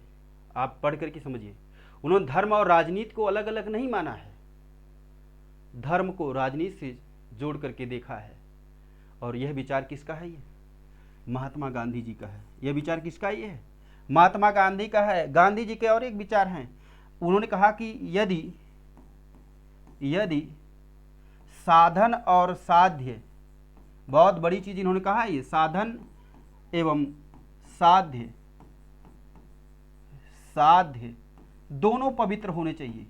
आप पढ़ करके समझिए। उन्होंने धर्म और राजनीति को अलग अलग नहीं माना है, धर्म को राजनीति से जोड़ करके देखा है। और यह विचार किसका है? ये महात्मा गांधी जी का है। यह विचार किसका ये है? महात्मा गांधी का है। गांधी जी के और एक विचार हैं। उन्होंने कहा कि यदि साधन और साध्य, बहुत बड़ी चीज इन्होंने कहा है, ये साधन एवं साध्य दोनों पवित्र होने चाहिए,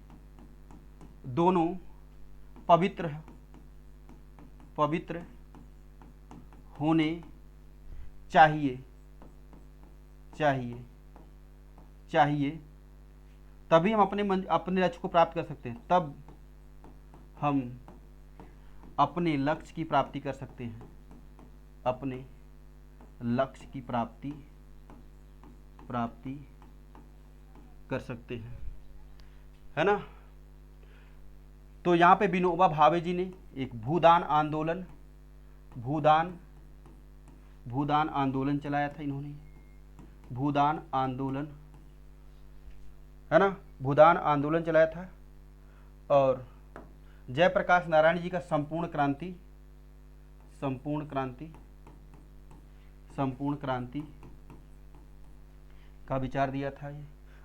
दोनों पवित्र होने चाहिए, तभी हम अपने लक्ष्य को प्राप्त कर सकते हैं, तब हम अपने लक्ष्य की प्राप्ति कर सकते हैं, अपने लक्ष्य की प्राप्ति कर सकते हैं, है ना। तो यहाँ पे विनोबा भावे जी ने एक भूदान आंदोलन चलाया था। इन्होंने भूदान आंदोलन, है ना, भूदान आंदोलन चलाया था। और जयप्रकाश नारायण जी का संपूर्ण क्रांति का विचार दिया था ये।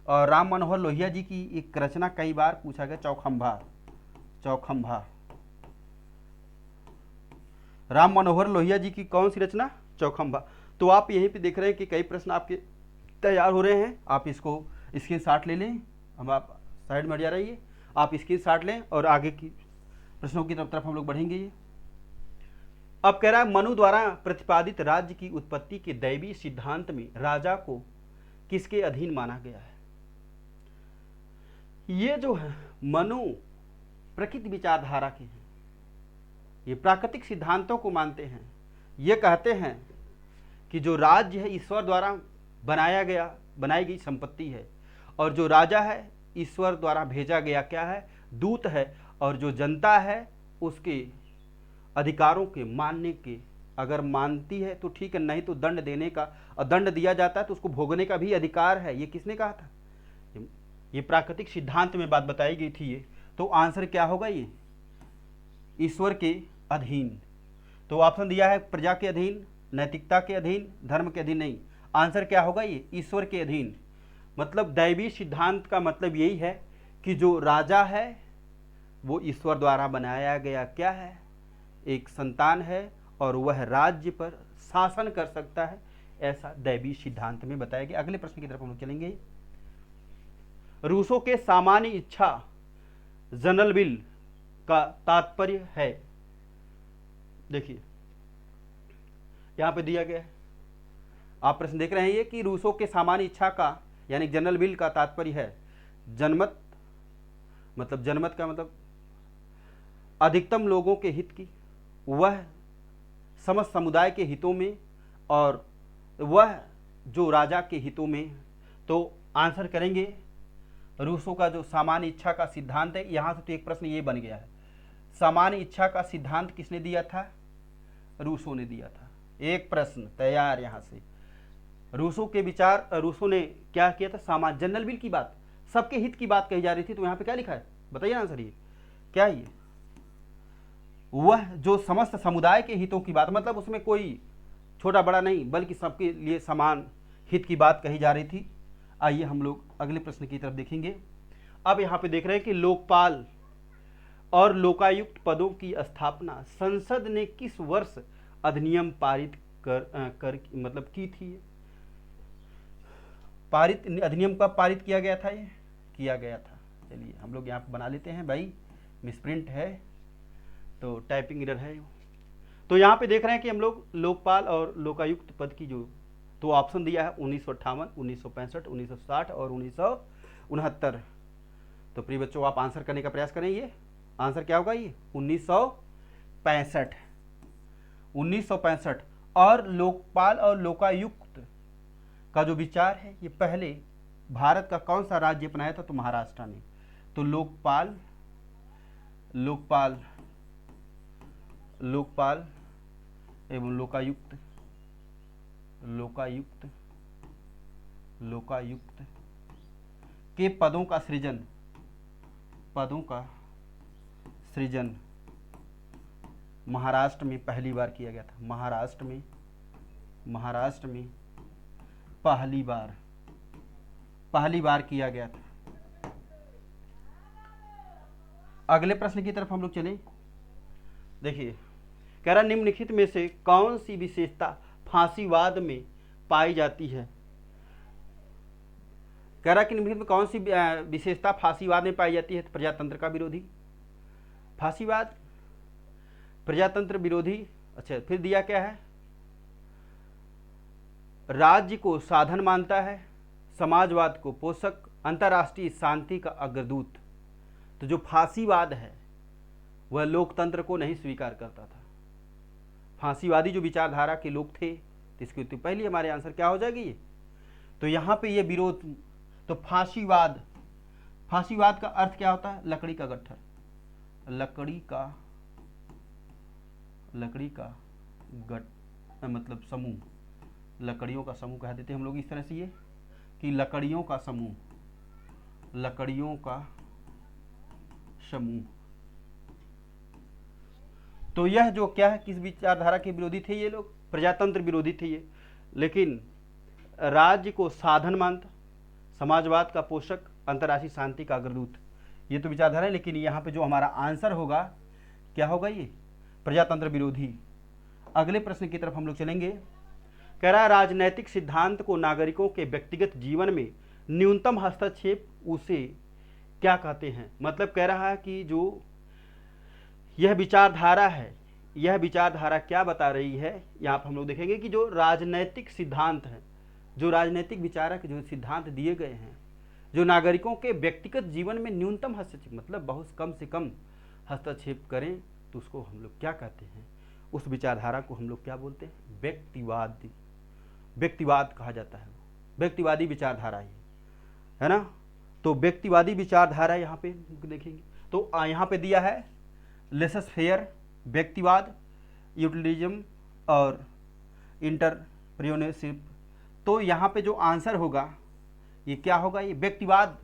और राम मनोहर लोहिया जी की एक रचना कई बार पूछा गया, चौखंभा। राम मनोहर लोहिया जी की कौन सी रचना? चौखंभा। तो आप यहीं पे देख रहे हैं कि कई प्रश्न आपके तैयार हो रहे हैं। आप इसको स्क्रीनशॉट ले लें, हम आप साइड में जा रही आप स्क्रीनशॉट लें और आगे की प्रश्नों की तरफ हम लोग बढ़ेंगे। ये अब कह रहा है, मनु द्वारा प्रतिपादित राज्य की उत्पत्ति के दैवीय सिद्धांत में राजा को किसके अधीन माना गया है? ये जो है मनु प्रकृति विचारधारा के हैं, ये प्राकृतिक सिद्धांतों को मानते हैं। ये कहते हैं कि जो राज्य है ईश्वर द्वारा बनाई गई संपत्ति है, और जो राजा है ईश्वर द्वारा भेजा गया क्या है, दूत है। और जो जनता है उसके अधिकारों के मानने के, अगर मानती है तो ठीक है, नहीं तो दंड देने का, और दंड दिया जाता है तो उसको भोगने का भी अधिकार है। ये किसने कहा था? ये प्राकृतिक सिद्धांत में बात बताई गई थी। ये तो आंसर क्या होगा? ये ईश्वर के अधीन। तो ऑप्शन दिया है प्रजा के अधीन, नैतिकता के अधीन, धर्म के अधीन। नहीं, आंसर क्या होगा? ये ईश्वर के अधीन। मतलब दैवीय सिद्धांत का मतलब यही है कि जो राजा है वो ईश्वर द्वारा बनाया गया क्या है, एक संतान है, और वह राज्य पर शासन कर सकता है, ऐसा दैवीय सिद्धांत में बताया गया। अगले प्रश्न की तरफ हम लोग चलेंगे। रूसों के सामान्य इच्छा जनरल विल का तात्पर्य है, देखिए यहां पे दिया गया है, आप प्रश्न देख रहे हैं ये कि रूसों के सामान्य इच्छा का यानी जनरल विल का तात्पर्य है जनमत का मतलब अधिकतम लोगों के हित की, वह समस्त समुदाय के हितों में, और वह जो राजा के हितों में। तो आंसर करेंगे रूसों का जो सामान्य इच्छा का सिद्धांत है। यहाँ से तो एक प्रश्न ये बन गया है, सामान्य इच्छा का सिद्धांत किसने दिया था? रूसों ने दिया था। एक प्रश्न तैयार यहाँ से। रूसों के विचार, रूसों ने क्या किया था? सामान्य जनरल विल की बात, सबके हित की बात कही जा रही थी। तो यहाँ पे क्या लिखा है बताइए ना आंसर, ये क्या है? ये वह जो समस्त समुदाय के हितों की बात, मतलब उसमें कोई छोटा बड़ा नहीं बल्कि सबके लिए समान हित की बात कही जा रही थी। आइए हम लोग अगले प्रश्न की तरफ देखेंगे। अब यहाँ पे देख रहे हैं कि लोकपाल और लोकायुक्त पदों की स्थापना संसद ने किस वर्ष अधिनियम पारित कर मतलब की थी। पारित अधिनियम कब पारित किया गया था, ये किया गया था। चलिए हम लोग यहाँ पे बना लेते हैं भाई, मिसप्रिंट है तो टाइपिंग एरर है। तो यहाँ पे देख रहे हैं कि हम लोग लोकपाल और लोकायुक्त पद की जो तो ऑप्शन दिया है 1958, 1965, 1960 और 1969। तो प्रिय बच्चों आप आंसर करने का प्रयास करें। ये आंसर क्या होगा, ये 1965। 1965। और लोकपाल और लोकायुक्त का जो विचार है ये पहले भारत का कौन सा राज्य अपनाया था, तो महाराष्ट्र ने। तो लोकपाल एवं लोकायुक्त के पदों का सृजन महाराष्ट्र में पहली बार किया गया था। महाराष्ट्र में पहली बार किया गया था। अगले प्रश्न की तरफ हम लोग चलें। देखिए कह रहा निम्नलिखित में से कौन सी विशेषता फांसीवाद में पाई जाती है। कह रहा कि निम्नलिखित में कौन सी विशेषता फांसीवाद में पाई जाती है। तो प्रजातंत्र का विरोधी, फांसीवाद प्रजातंत्र विरोधी। अच्छा फिर दिया क्या है, राज्य को साधन मानता है, समाजवाद को पोषक, अंतर्राष्ट्रीय शांति का अग्रदूत। तो जो फांसीवाद है वह लोकतंत्र को नहीं स्वीकार करता था। फांसीवादी जो विचारधारा के लोग थे, तो इसकी तो पहली हमारे आंसर क्या हो जाएगी ये। तो यहाँ पे ये विरोध, तो फांसीवाद का अर्थ क्या होता है, लकड़ी का गट्ठर, लकड़ी का मतलब समूह, लकड़ियों का समूह कह देते हैं हम लोग इस तरह से ये कि लकड़ियों का समूह। तो यह जो क्या है, किस विचारधारा के विरोधी थे ये लोग, प्रजातंत्र विरोधी थे ये। लेकिन राज्य को साधन मानता, समाजवाद का पोषक, अंतर्राष्ट्रीय शांति का अग्रदूत, ये तो विचारधारा है। लेकिन यहाँ पे जो हमारा आंसर होगा क्या होगा, ये प्रजातंत्र विरोधी। अगले प्रश्न की तरफ हम लोग चलेंगे। कह रहा है राजनैतिक सिद्धांत को नागरिकों के व्यक्तिगत जीवन में न्यूनतम हस्तक्षेप उसे क्या कहते हैं। मतलब कह रहा है कि जो यह विचारधारा है, यह विचारधारा क्या बता रही है, यहाँ पर हम लोग देखेंगे कि जो राजनैतिक सिद्धांत है, जो राजनैतिक विचारक जो सिद्धांत दिए गए हैं, जो नागरिकों के व्यक्तिगत जीवन में न्यूनतम हस्तक्षेप मतलब बहुत कम से कम हस्तक्षेप करें, तो उसको हम लोग क्या कहते हैं, उस विचारधारा को हम लोग क्या बोलते हैं, व्यक्तिवाद कहा जाता है। व्यक्तिवादी विचारधारा है ना। तो व्यक्तिवादी विचारधारा यहाँ पे देखेंगे तो यहाँ पे दिया है लेसस फेयर, व्यक्तिवाद, यूटिलिज्म और इंटरप्रेन्योरशिप। तो यहाँ पे जो आंसर होगा ये क्या होगा, ये व्यक्तिवाद,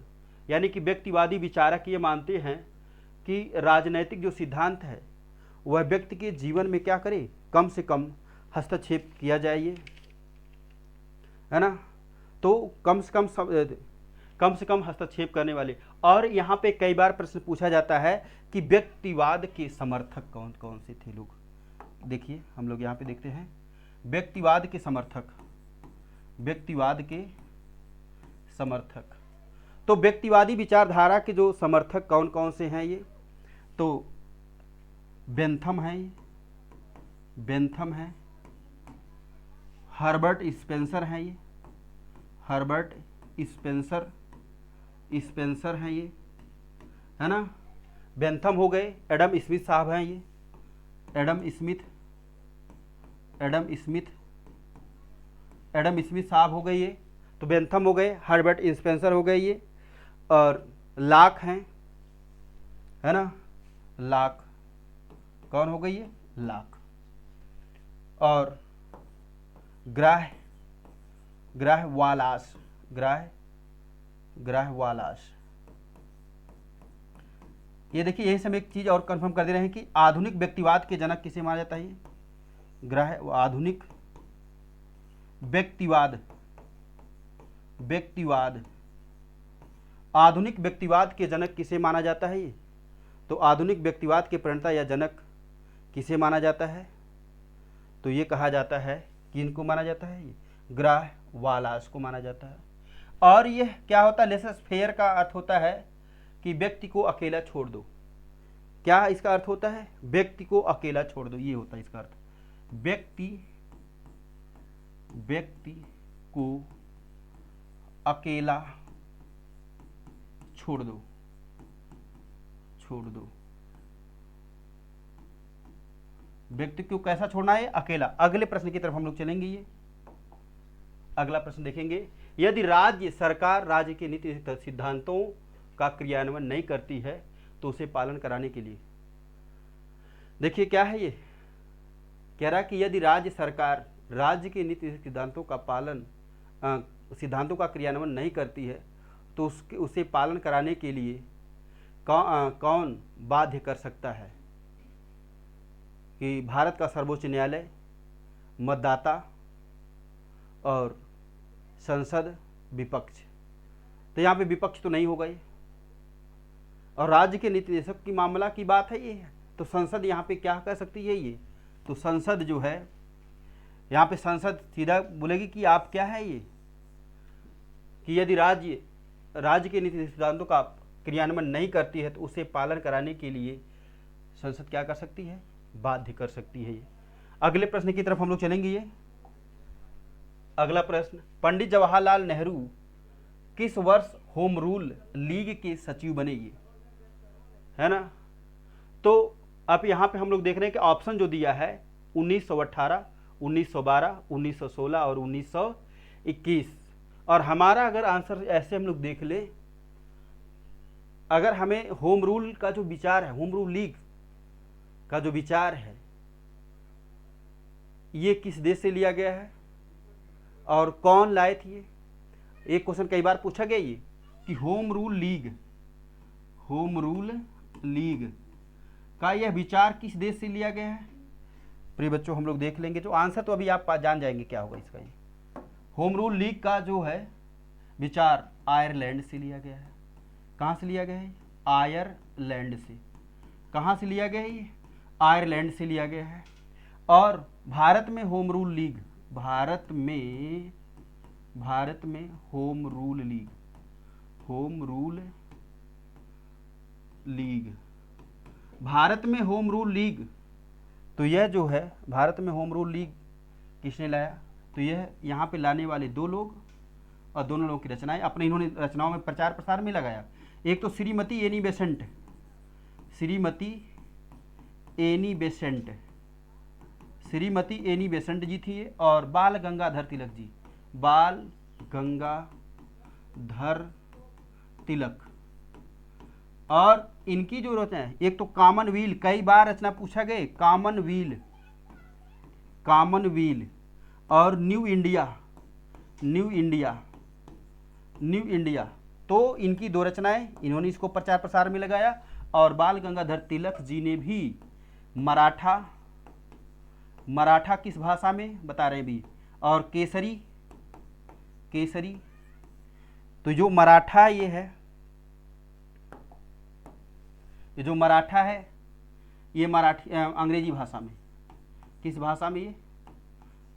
यानी कि व्यक्तिवादी विचारक ये मानते हैं कि राजनैतिक जो सिद्धांत है वह व्यक्ति के जीवन में क्या करे, कम से कम हस्तक्षेप किया जाए, ये है ना। तो कम से कम हस्तक्षेप करने वाले। और यहाँ पे कई बार प्रश्न पूछा जाता है कि व्यक्तिवाद के समर्थक कौन कौन से थे लोग। देखिए हम लोग यहाँ पे देखते हैं व्यक्तिवाद के समर्थक। तो व्यक्तिवादी विचारधारा के जो समर्थक कौन कौन से हैं, ये तो बेंथम है, हर्बर्ट स्पेंसर हैं, ये हर्बर्ट स्पेंसर हैं ये, है ना। बेंथम हो गए, एडम स्मिथ साहब हैं ये, एडम स्मिथ साहब हो गए ये, तो बेंथम हो गए, हर्बर्ट स्पेंसर हो गए ये, और लाक हैं, है ना, लाक कौन हो गई ये, लाक, और ग्राहवालास। ये देखिए यही से हम एक चीज और कंफर्म कर दे रहे हैं कि आधुनिक व्यक्तिवाद के जनक किसे माना जाता है, आधुनिक व्यक्तिवाद, व्यक्तिवाद, आधुनिक व्यक्तिवाद के जनक किसे माना जाता है ये? तो आधुनिक व्यक्तिवाद के प्रणेता या जनक किसे माना जाता है? तो ये कहा जाता है कि इनको माना जाता है, ये ग्राह वालास को माना जाता है। और यह क्या होता है? लेसस फेयर का अर्थ होता है कि व्यक्ति को अकेला छोड़ दो। क्या इसका अर्थ होता है? व्यक्ति को अकेला छोड़ दो, ये होता है इसका अर्थ। व्यक्ति को अकेला छोड़ दो, व्यक्ति को कैसा छोड़ना है? अकेला। अगले प्रश्न की तरफ हम लोग चलेंगे। ये अगला प्रश्न देखेंगे, यदि राज्य सरकार राज्य के नीति सिद्धांतों का क्रियान्वयन नहीं करती है तो उसे पालन कराने के लिए, देखिए क्या है ये, कह रहा कि यदि राज्य सरकार राज्य के नीति सिद्धांतों का पालन सिद्धांतों का क्रियान्वयन नहीं करती है तो उसे पालन कराने के लिए कौन बाध्य कर सकता है? कि भारत का सर्वोच्च न्यायालय, मतदाता और संसद, विपक्ष। तो यहाँ पे विपक्ष तो नहीं होगा ये, और राज्य के नीति निर्देशक की मामला की बात है ये, तो संसद यहाँ पे क्या कर सकती है ये? तो संसद जो है यहाँ पे संसद सीधा बोलेगी कि आप क्या है ये, कि यदि राज्य के नीति सिद्धांतों का क्रियान्वयन नहीं करती है तो उसे पालन कराने के लिए संसद क्या कर सकती है? बाध्य कर सकती है ये। अगले प्रश्न की तरफ हम लोग चलेंगे। ये अगला प्रश्न, पंडित जवाहरलाल नेहरू किस वर्ष होम रूल लीग के सचिव बने? ये है ना। तो अब यहाँ पे हम लोग देख रहे हैं कि ऑप्शन जो दिया है 1918, 1912, 1916 और 1921। और हमारा अगर आंसर ऐसे हम लोग देख ले, अगर हमें होम रूल का जो विचार है, होम रूल लीग का जो विचार है, ये किस देश से लिया गया है और कौन लाए थे? एक क्वेश्चन कई बार पूछा गया ये कि होम रूल लीग का यह विचार किस देश से लिया गया है? प्रिय बच्चों, हम लोग देख लेंगे जो आंसर, तो अभी आप जान जाएंगे क्या होगा इसका। ये होम रूल लीग का जो है विचार आयरलैंड से लिया गया है। कहाँ से लिया गया है? आयरलैंड से। कहाँ से लिया गया है ये? आयरलैंड से लिया गया है। और भारत में होम रूल लीग, भारत में होम रूल लीग, भारत में होम रूल लीग, तो यह जो है भारत में होम रूल लीग किसने लाया? तो यह यहाँ पे लाने वाले दो लोग, और दोनों लोगों की रचनाएं अपने इन्होंने रचनाओं में प्रचार प्रसार में लगाया। एक तो श्रीमती एनी बेसेंट जी थी, और बाल गंगाधर तिलक। और इनकी जो रचना है, एक तो कॉमनवेल्थ, कई बार रचना पूछा गए, कॉमनवेल्थ और न्यू इंडिया। तो इनकी दो रचनाएं, इन्होंने इसको प्रचार प्रसार में लगाया। और बाल गंगाधर तिलक जी ने भी मराठा किस भाषा में बता रहे हैं भी, और केसरी। तो जो मराठा ये है, ये जो मराठा है ये मराठी अंग्रेजी भाषा में, किस भाषा में? ये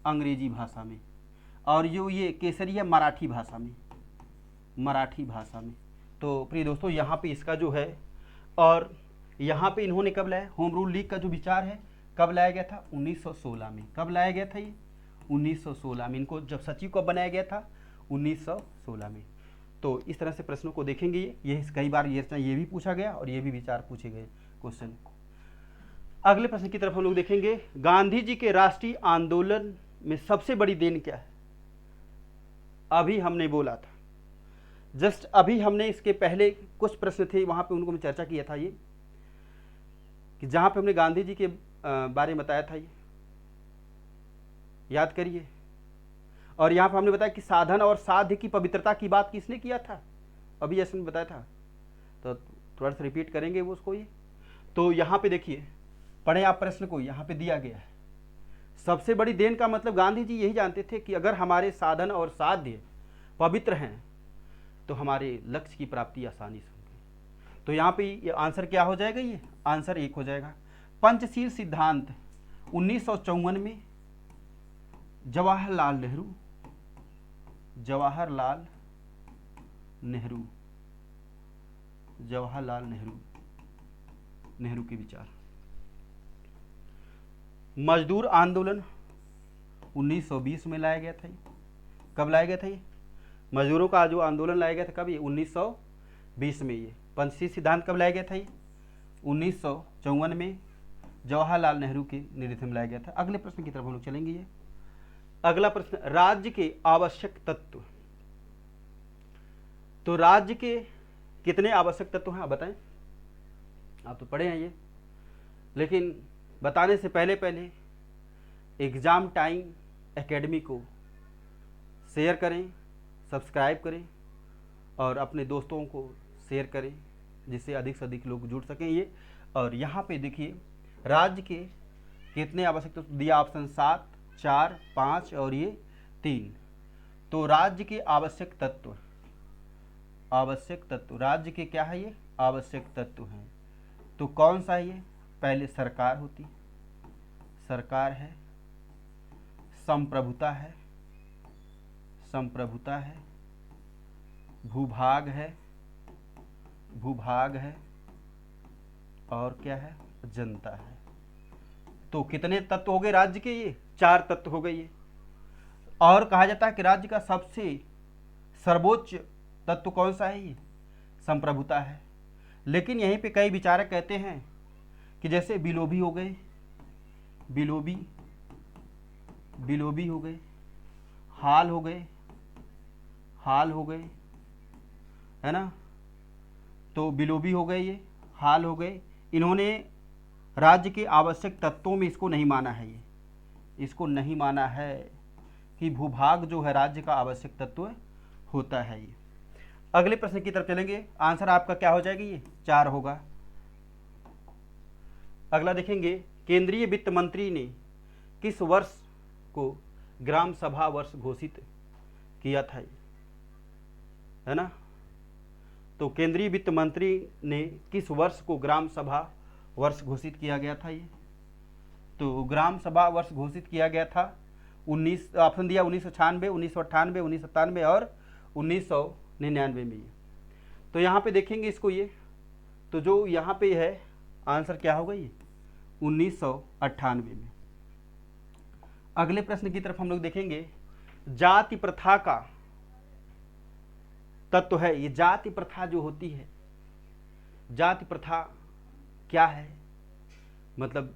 अंग्रेजी भाषा में। और जो ये केसरी है मराठी भाषा में। तो प्रिय दोस्तों, यहाँ पे इसका जो है, और यहाँ पे इन्होंने कब लाया? होम रूल लीग का जो विचार है कब लाया गया था? 1916 में। कब लाया गया था ये? 1916 में। इनको जब सचिव कब बनाया गया था? 1916 में। तो इस तरह से प्रश्नों को देखेंगे। ये कई बार ये भी पूछा गया और ये भी विचार पूछे गए क्वेश्चन। अगले प्रश्न की तरफ हम लोग देखेंगे, गांधी जी के राष्ट्रीय आंदोलन में सबसे बड़ी देन क्या है? अभी हमने बोला था, जस्ट अभी हमने इसके पहले कुछ प्रश्न थे वहां पे उनको मैं चर्चा किया था, ये कि जहां पे हमने गांधी जी के बारे में बताया था, ये याद करिए। और यहाँ पर हमने बताया कि साधन और साध्य की पवित्रता की बात किसने किया था? अभी ऐसे में बताया था, तो थोड़ा सा रिपीट करेंगे वो उसको। ये तो यहाँ पे देखिए, पढ़े आप प्रश्न को, यहाँ पे दिया गया है सबसे बड़ी देन का मतलब गांधी जी यही जानते थे कि अगर हमारे साधन और साध्य पवित्र हैं तो हमारे लक्ष्य की प्राप्ति आसानी से होगी। तो यहाँ पे ये आंसर क्या हो जाएगा, ये आंसर 1 हो जाएगा। पंचशील सिद्धांत 1954 में जवाहरलाल नेहरू के विचार। मजदूर आंदोलन 1920 में लाया गया था। कब लाया गया था ये? मजदूरों का जो आंदोलन लाया गया था कब? ये 1920 में। ये पंचशील सिद्धांत कब लाया गया था? ये 1954 में जवाहरलाल नेहरू के नेतृत्व में लाया गया था। अगले प्रश्न की तरफ हम लोग चलेंगे। ये अगला प्रश्न, राज्य के आवश्यक तत्व। तो राज्य के कितने आवश्यक तत्व हैं आप बताएं? आप तो पढ़े हैं ये, लेकिन बताने से पहले एग्जाम टाइम एकेडमी को शेयर करें, सब्सक्राइब करें और अपने दोस्तों को शेयर करें जिससे अधिक से अधिक लोग जुड़ सकें। ये और यहाँ पे देखिए राज्य के कितने आवश्यक तत्व दिया, ऑप्शन 7, 4, 5 और ये 3। तो राज्य के आवश्यक तत्व राज्य के क्या है? ये आवश्यक तत्व हैं। तो कौन सा है ये? पहले सरकार होती, सरकार है, संप्रभुता है, भूभाग है और क्या है? जनता है। तो कितने तत्व हो गए राज्य के? ये 4 तत्व हो गए ये। और कहा जाता है कि राज्य का सबसे सर्वोच्च तत्व कौन सा है? ये संप्रभुता है। लेकिन यहीं पे कई विचारक कहते हैं कि जैसे बिलोबी हो गए, बिलोबी हो गए, हाल हो गए, है ना। तो बिलोबी हो गए, ये हाल हो गए। इन्होंने राज्य के आवश्यक तत्वों में इसको नहीं माना है। ये इसको नहीं माना है कि भूभाग जो है राज्य का आवश्यक तत्व होता है। ये अगले प्रश्न की तरफ चलेंगे। आंसर आपका क्या हो जाएगा? ये 4 होगा। अगला देखेंगे, केंद्रीय वित्त मंत्री ने किस वर्ष को ग्राम सभा वर्ष घोषित किया था? है ना। तो केंद्रीय वित्त मंत्री ने किस वर्ष को ग्राम सभा वर्ष घोषित किया गया था? ये तो ग्राम सभा वर्ष घोषित किया गया था 19, ऑप्शन दिया 1996, 1998, 1997 और 1999 में। ये तो यहाँ पे देखेंगे इसको, ये तो जो यहाँ पे है आंसर क्या होगा? ये 1998 में। अगले प्रश्न की तरफ हम लोग देखेंगे, जाति प्रथा का तत्व है। ये जाति प्रथा जो होती है, जाति प्रथा क्या है? मतलब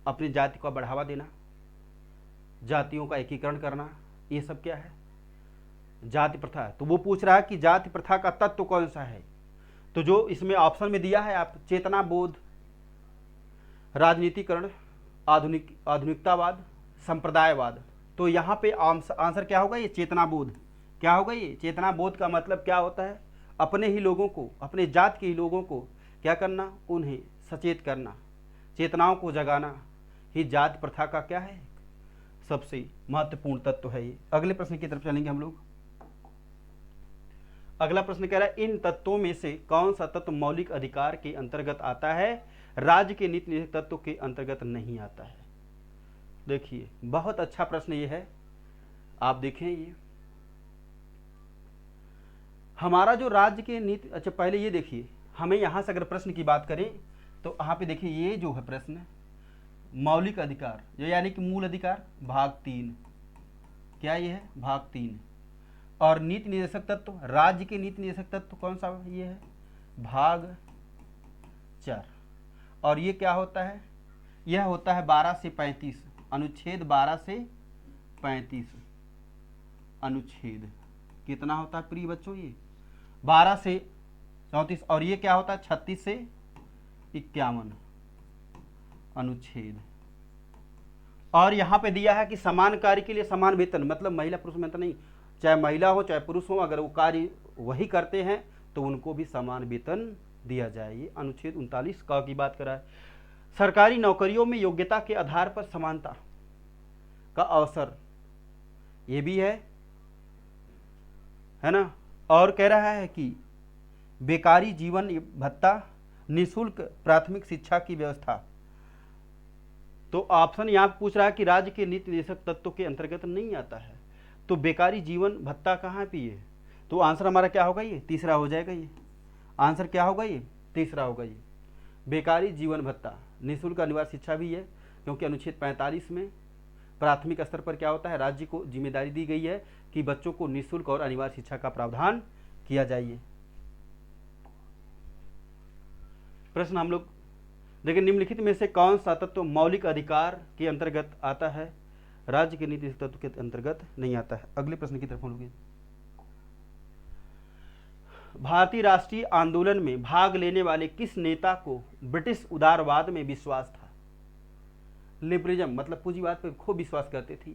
अपनी जाति को बढ़ावा देना, जातियों का एकीकरण करना, ये सब क्या है? जाति प्रथा। तो वो पूछ रहा है कि जाति प्रथा का तत्व कौन सा है। तो जो इसमें ऑप्शन में दिया है आप, चेतना बोध, राजनीतिकरण, आधुनिकतावाद, संप्रदायवाद। तो यहाँ पे आंसर क्या होगा? ये चेतना बोध। क्या होगा? ये चेतना बोध का मतलब क्या होता है? अपने ही लोगों को, अपने जात के ही लोगों को क्या करना? उन्हें सचेत करना, चेतनाओं को जगाना ही जाति प्रथा का क्या है? सबसे महत्वपूर्ण तत्व है ये। अगले प्रश्न की तरफ चलेंगे हम लोग। अगला प्रश्न कह रहा है, इन तत्वों में से कौन सा तत्व मौलिक अधिकार के अंतर्गत आता है, राज्य के नीति निर्देशक तत्व के अंतर्गत नहीं आता है? देखिए बहुत अच्छा प्रश्न ये है। आप देखें, ये हमारा जो राज्य के नीति, अच्छा पहले ये देखिए, हमें यहाँ से अगर प्रश्न की बात करें तो यहाँ पे देखिए ये जो है प्रश्न, मौलिक अधिकार जो यानी कि मूल अधिकार भाग 3, क्या ये है? भाग 3। और नीति निर्देशक तत्व, राज्य के नीति निर्देशक तत्व कौन सा ये है? भाग 4। और ये क्या होता है? यह होता है 12 से 35, अनुच्छेद 12 से 35। अनुच्छेद कितना होता है प्रिय बच्चों? ये 12 से 34। और ये क्या होता है? 36 से 51 अनुच्छेद। और यहाँ पे दिया है कि समान कार्य के लिए समान वेतन, मतलब महिला पुरुष में अंतर नहीं, चाहे महिला हो चाहे पुरुष हो, अगर वो कार्य वही करते हैं तो उनको भी समान वेतन दिया जाए। ये अनुच्छेद 39 का की बात करा है। सरकारी नौकरियों में योग्यता के आधार पर समानता, का अवसर, ये भी है ना। और कह रहा है कि बेकारी जीवन भत्ता, निःशुल्क प्राथमिक शिक्षा की व्यवस्था। तो ऑप्शन यहाँ पूछ रहा है कि राज्य के नीति निर्देशक तत्वों के अंतर्गत नहीं आता है, तो बेकारी जीवन भत्ता कहाँ पे है? तो आंसर हमारा क्या होगा? ये तीसरा हो जाएगा। ये आंसर क्या होगा? ये तीसरा होगा। ये बेकारी जीवन भत्ता, निःशुल्क अनिवार्य शिक्षा भी है, क्योंकि अनुच्छेद 45 में प्राथमिक स्तर पर क्या होता है, राज्य को जिम्मेदारी दी गई है कि बच्चों को निःशुल्क और अनिवार्य शिक्षा का प्रावधान किया जाए। प्रश्न हम लोग देखिए, निम्नलिखित में से कौन सा तत्व मौलिक अधिकार के अंतर्गत आता है, राज्य के नीति तत्व के अंतर्गत नहीं आता है? अगले प्रश्न की तरफ हम लोग, भारतीय राष्ट्रीय आंदोलन में भाग लेने वाले किस नेता को ब्रिटिश उदारवाद में विश्वास था? लिबरलिज्म मतलब पूंजीवाद पे खूब विश्वास करते थे,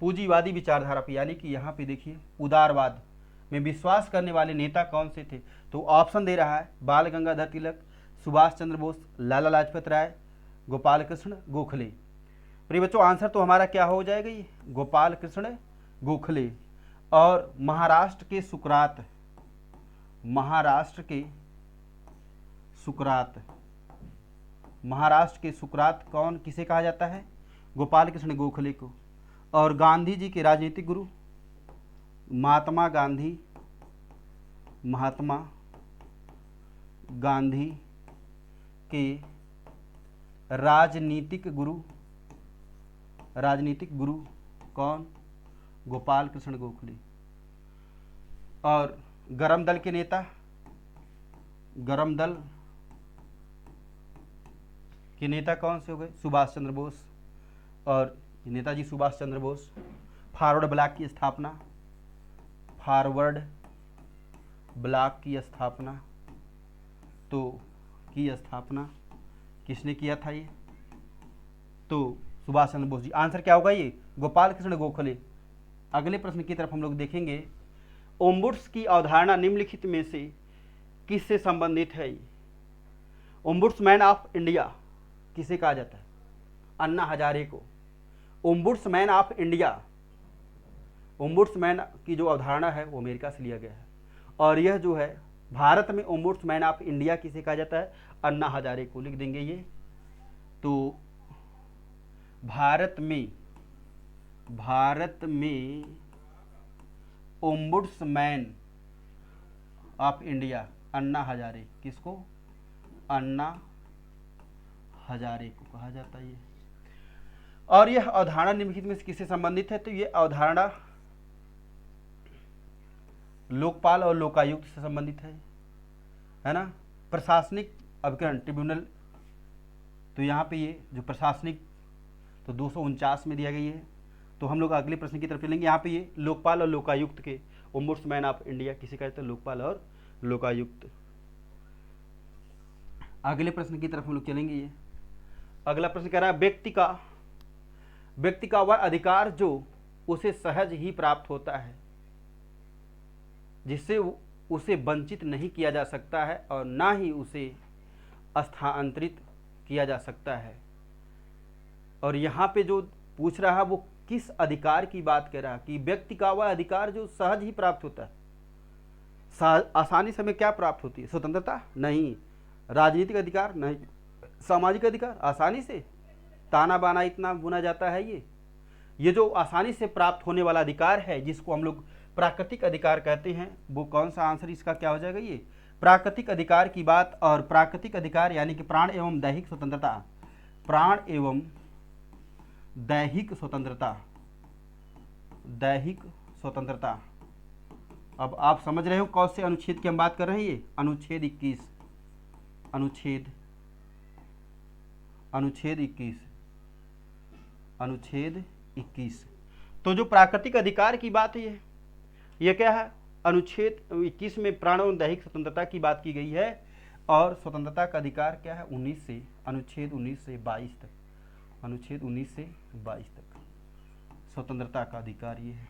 पूंजीवादी विचारधारा पे, यानी कि यहाँ पे देखिए उदारवाद में विश्वास करने वाले नेता कौन से थे? तो ऑप्शन दे रहा है बाल गंगाधर तिलक, सुभाष चंद्र बोस, लाला लाजपत राय, गोपाल कृष्ण गोखले। प्रिय बच्चों, आंसर तो हमारा क्या हो जाएगा? ये गोपाल कृष्ण गोखले। और महाराष्ट्र के सुकरात, महाराष्ट्र के सुकरात, महाराष्ट्र के सुकरात कौन, किसे कहा जाता है? गोपाल कृष्ण गोखले को। और गांधी जी के राजनीतिक गुरु, महात्मा गांधी, महात्मा गांधी के राजनीतिक गुरु, राजनीतिक गुरु कौन? गोपाल कृष्ण गोखले। और गरम दल के नेता, गरम दल के नेता कौन से हो गए? सुभाष चंद्र बोस। और नेताजी सुभाष चंद्र बोस फॉरवर्ड ब्लॉक की स्थापना, फॉरवर्ड ब्लॉक की स्थापना तो की स्थापना किसने किया था? ये तो सुभाष चंद्र बोस जी। आंसर क्या होगा? ये गोपाल कृष्ण गोखले। अगले प्रश्न की तरफ हम लोग देखेंगे, ओम्बुड्स की अवधारणा निम्नलिखित में से किससे संबंधित है? ओम्बुड्समैन ऑफ इंडिया किसे कहा जाता है? अन्ना हजारे को। ओम्बुड्समैन ऑफ इंडिया, ओम्बुड्समैन की जो अवधारणा है वो अमेरिका से लिया गया है। और यह जो है भारत में ओम्बुड्समैन ऑफ इंडिया किसे कहा जाता है? अन्ना हजारे को। लिख देंगे ये। तो भारत में ombudsman of India Anna Hazare, किसको? अन्ना हजारे को कहा जाता है। और यह अवधारणा निम्नलिखित में से किससे संबंधित है? तो यह अवधारणा लोकपाल और लोकायुक्त से संबंधित है ना। प्रशासनिक अभिकरण ट्रिब्यूनल, तो यहाँ पे ये जो प्रशासनिक तो 249 में दिया गई है। तो हम लोग अगले प्रश्न की तरफ चलेंगे। यहाँ पे ये लोकपाल और लोकायुक्त के, ओम्बुड्समैन ऑफ इंडिया किसे कहते हैं? लोकपाल और लोकायुक्त। अगले प्रश्न की तरफ हम लोग चलेंगे। ये अगला प्रश्न कह रहा है, व्यक्ति का वह अधिकार जो उसे सहज ही प्राप्त होता है, जिससे उसे वंचित नहीं किया जा सकता है और ना ही उसे स्थानांतरित किया जा सकता है। और यहाँ पे जो पूछ रहा है वो किस अधिकार की बात कर रहा है? कि व्यक्ति का वह अधिकार जो सहज ही प्राप्त होता है। आसानी से हमें क्या प्राप्त होती है? स्वतंत्रता? नहीं। राजनीतिक अधिकार? नहीं। सामाजिक अधिकार? आसानी से ताना बाना इतना बुना जाता है। ये जो आसानी से प्राप्त होने वाला अधिकार है, जिसको हम लोग प्राकृतिक अधिकार कहते हैं, वो कौन सा आंसर इसका क्या हो जाएगा? ये प्राकृतिक अधिकार की बात। और प्राकृतिक अधिकार यानी कि प्राण एवं दैहिक स्वतंत्रता, प्राण एवं दैहिक स्वतंत्रता, दैहिक स्वतंत्रता। अब आप समझ रहे हो कौन से अनुच्छेद की हम बात कर रहे हैं? ये अनुच्छेद 21, अनुच्छेद 21। तो जो प्राकृतिक अधिकार की बात है, ये क्या है? अनुच्छेद 21 में प्राण एवं दैहिक स्वतंत्रता की बात की गई है। और स्वतंत्रता का अधिकार क्या है? 19 से, अनुच्छेद 19 से 22 तक, अनुच्छेद 19 से 22 तक स्वतंत्रता का अधिकार ये है।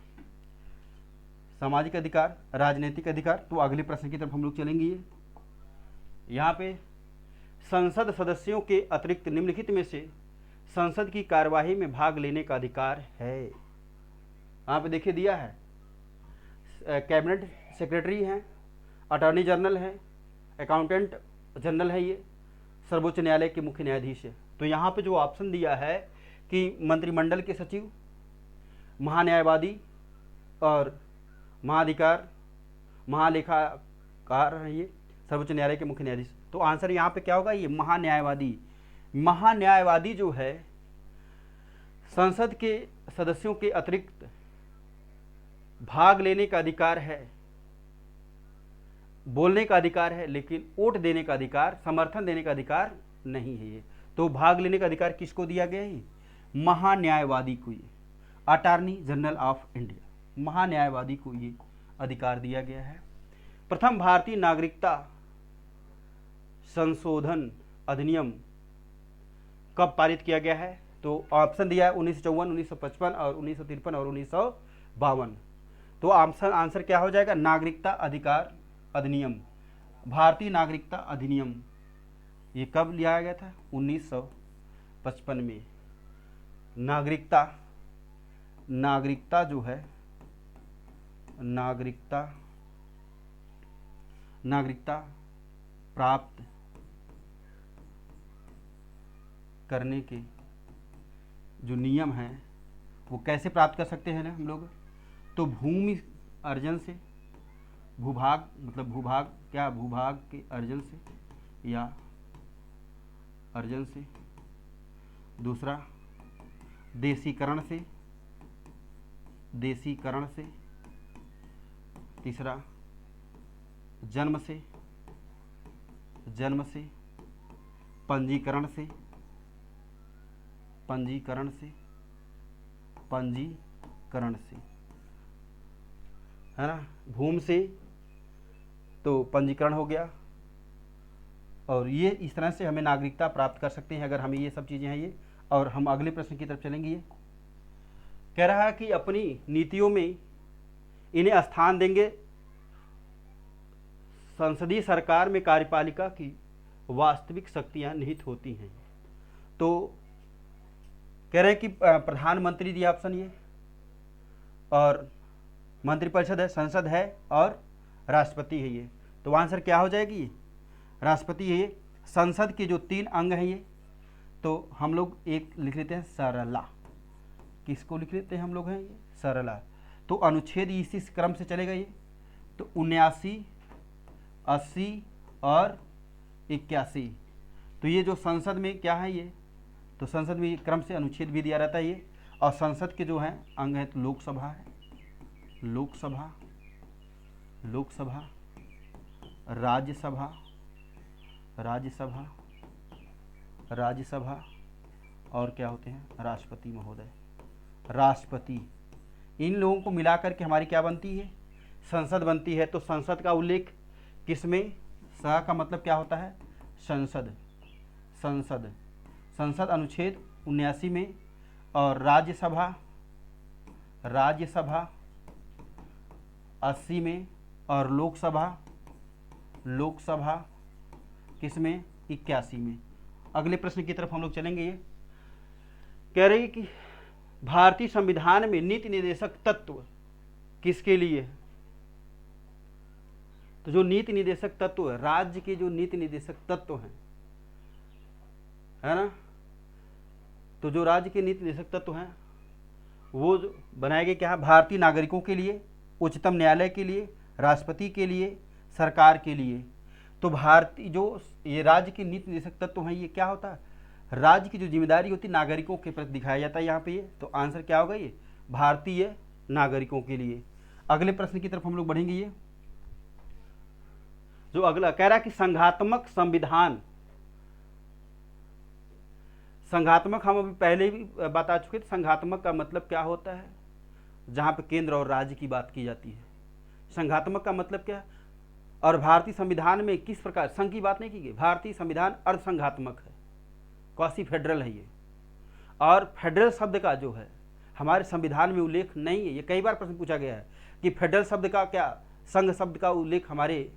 सामाजिक अधिकार, राजनीतिक अधिकार। तो अगले प्रश्न की तरफ हम लोग चलेंगे। यहाँ पे संसद सदस्यों के अतिरिक्त निम्नलिखित में से संसद की कार्यवाही में भाग लेने का अधिकार है। यहाँ पे देखिए दिया है, कैबिनेट सेक्रेटरी हैं, अटॉर्नी जनरल है, अकाउंटेंट जनरल है, ये सर्वोच्च न्यायालय के मुख्य न्यायाधीश है। तो यहाँ पे जो ऑप्शन दिया है कि मंत्रिमंडल के सचिव, महान्यायवादी और महालेखाकार हैं ये सर्वोच्च न्यायालय के मुख्य न्यायाधीश। तो आंसर यहाँ पे क्या होगा, ये महान्यायवादी। महान्यायवादी जो है संसद के सदस्यों के अतिरिक्त भाग लेने का अधिकार है, बोलने का अधिकार है, लेकिन वोट देने का अधिकार, समर्थन देने का अधिकार नहीं है ये। तो भाग लेने का अधिकार किसको दिया गया है, महान्यायवादी को, ये अटॉर्नी जनरल ऑफ इंडिया, महान्यायवादी को ये अधिकार दिया गया है। प्रथम भारतीय नागरिकता संशोधन अधिनियम कब पारित किया गया है? तो ऑप्शन दिया है 1954, 1955 और 1953 और 1952। तो आंसर क्या हो जाएगा, नागरिकता अधिकार अधिनियम, भारतीय नागरिकता अधिनियम। ये कब लिया गया था? 1955 में। नागरिकता जो है, नागरिकता प्राप्त करने के जो नियम हैं वो कैसे प्राप्त कर सकते हैं ना हम लोग? तो भूमि अर्जन से, भूभाग के अर्जन से या अर्जन से, दूसरा देशीकरण से, तीसरा जन्म से, पंजीकरण से, है ना। भूमि से तो पंजीकरण हो गया, और ये इस तरह से हमें नागरिकता प्राप्त कर सकते हैं अगर हमें ये सब चीज़ें हैं ये। और हम अगले प्रश्न की तरफ चलेंगे। ये कह रहा है कि अपनी नीतियों में इन्हें स्थान देंगे, संसदीय सरकार में कार्यपालिका की वास्तविक शक्तियां निहित होती हैं। तो कह रहे हैं कि प्रधानमंत्री दिया ऑप्शन ये, और मंत्रिपरिषद है, संसद है और राष्ट्रपति है ये। तो आंसर क्या हो जाएगी, राष्ट्रपति है ये। संसद के जो 3 अंग हैं ये, तो हम लोग एक लिख लेते हैं सरला। किसको लिख लेते हैं हम लोग हैं ये, सरला। तो अनुच्छेद इसी क्रम से चलेगा ये। तो 79, 80 और 81। तो ये जो संसद में क्या है ये, तो संसद में ये क्रम से अनुच्छेद भी दिया रहता है ये। और संसद के जो हैं अंग है, तो लोकसभा है, लोकसभा, राज्यसभा और क्या होते हैं, राष्ट्रपति महोदय, राष्ट्रपति। इन लोगों को मिलाकर के हमारी क्या बनती है, संसद बनती है। तो संसद का उल्लेख किसमें, स का मतलब क्या होता है, संसद अनुच्छेद 79 में, और राज्यसभा 80 में, और लोकसभा किसमें, 81 में। अगले प्रश्न की तरफ हम लोग चलेंगे। ये कह रही है कि भारतीय संविधान में नीति निर्देशक तत्व किसके लिए है? तो जो नीति निर्देशक तत्व है, राज्य के जो नीति निर्देशक तत्व हैं, है ना, तो जो राज्य के नीति निर्देशक तत्व हैं वो जो बनाए गए क्या है, भारतीय नागरिकों के लिए, उच्चतम न्यायालय के लिए, राष्ट्रपति के लिए, सरकार के लिए। तो भारतीय जो ये राज्य के नीति निर्देशक तत्व हैं, ये क्या होता है, राज्य की जो जिम्मेदारी होती है नागरिकों के प्रति दिखाया जाता है यहाँ पे ये। तो आंसर क्या होगा, ये भारतीय नागरिकों के लिए। अगले प्रश्न की तरफ हम लोग बढ़ेंगे। ये जो अगला कह रहा है कि संघात्मक संविधान, संघात्मक हम अभी पहले भी बता चुके थे। संघात्मक का मतलब क्या होता है, जहाँ पे केंद्र और राज्य की बात की जाती है। संघात्मक का मतलब क्या है, और भारतीय संविधान में किस प्रकार, संघ की बात नहीं की गई, भारतीय संविधान अर्धसंघात्मक है, क्वासी फेडरल है ये। और फेडरल शब्द का जो है हमारे संविधान में उल्लेख नहीं है। ये कई बार प्रश्न पूछा गया है कि फेडरल शब्द का क्या, संघ शब्द का उल्लेख हमारे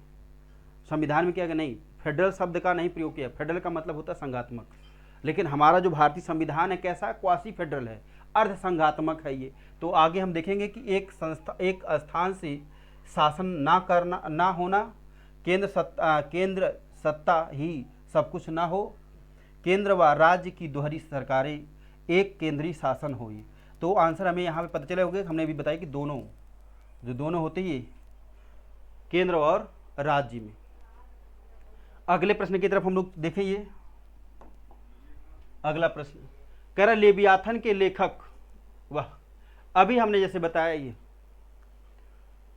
संविधान में किया गया, नहीं, फेडरल शब्द का नहीं प्रयोग किया। फेडरल का मतलब होता है संघात्मक। लेकिन हमारा जो भारतीय संविधान है कैसा, क्वासी फेडरल है, अर्ध संघात्मक है ये। तो आगे हम देखेंगे कि एक संस्था, एक स्थान से शासन ना करना, ना होना, केंद्र सत्ता ही सब कुछ ना हो, केंद्र व राज्य की दोहरी सरकारें, एक केंद्रीय शासन हो। ये तो आंसर हमें यहाँ पे पता चले होंगे, हमने भी बताया कि दोनों जो दोनों होते हैं केंद्र और राज्य में। अगले प्रश्न की तरफ हम लोग देखें। ये अगला प्रश्न कह रहा लेवियाथन के लेखक, वाह, अभी हमने जैसे बताया ये,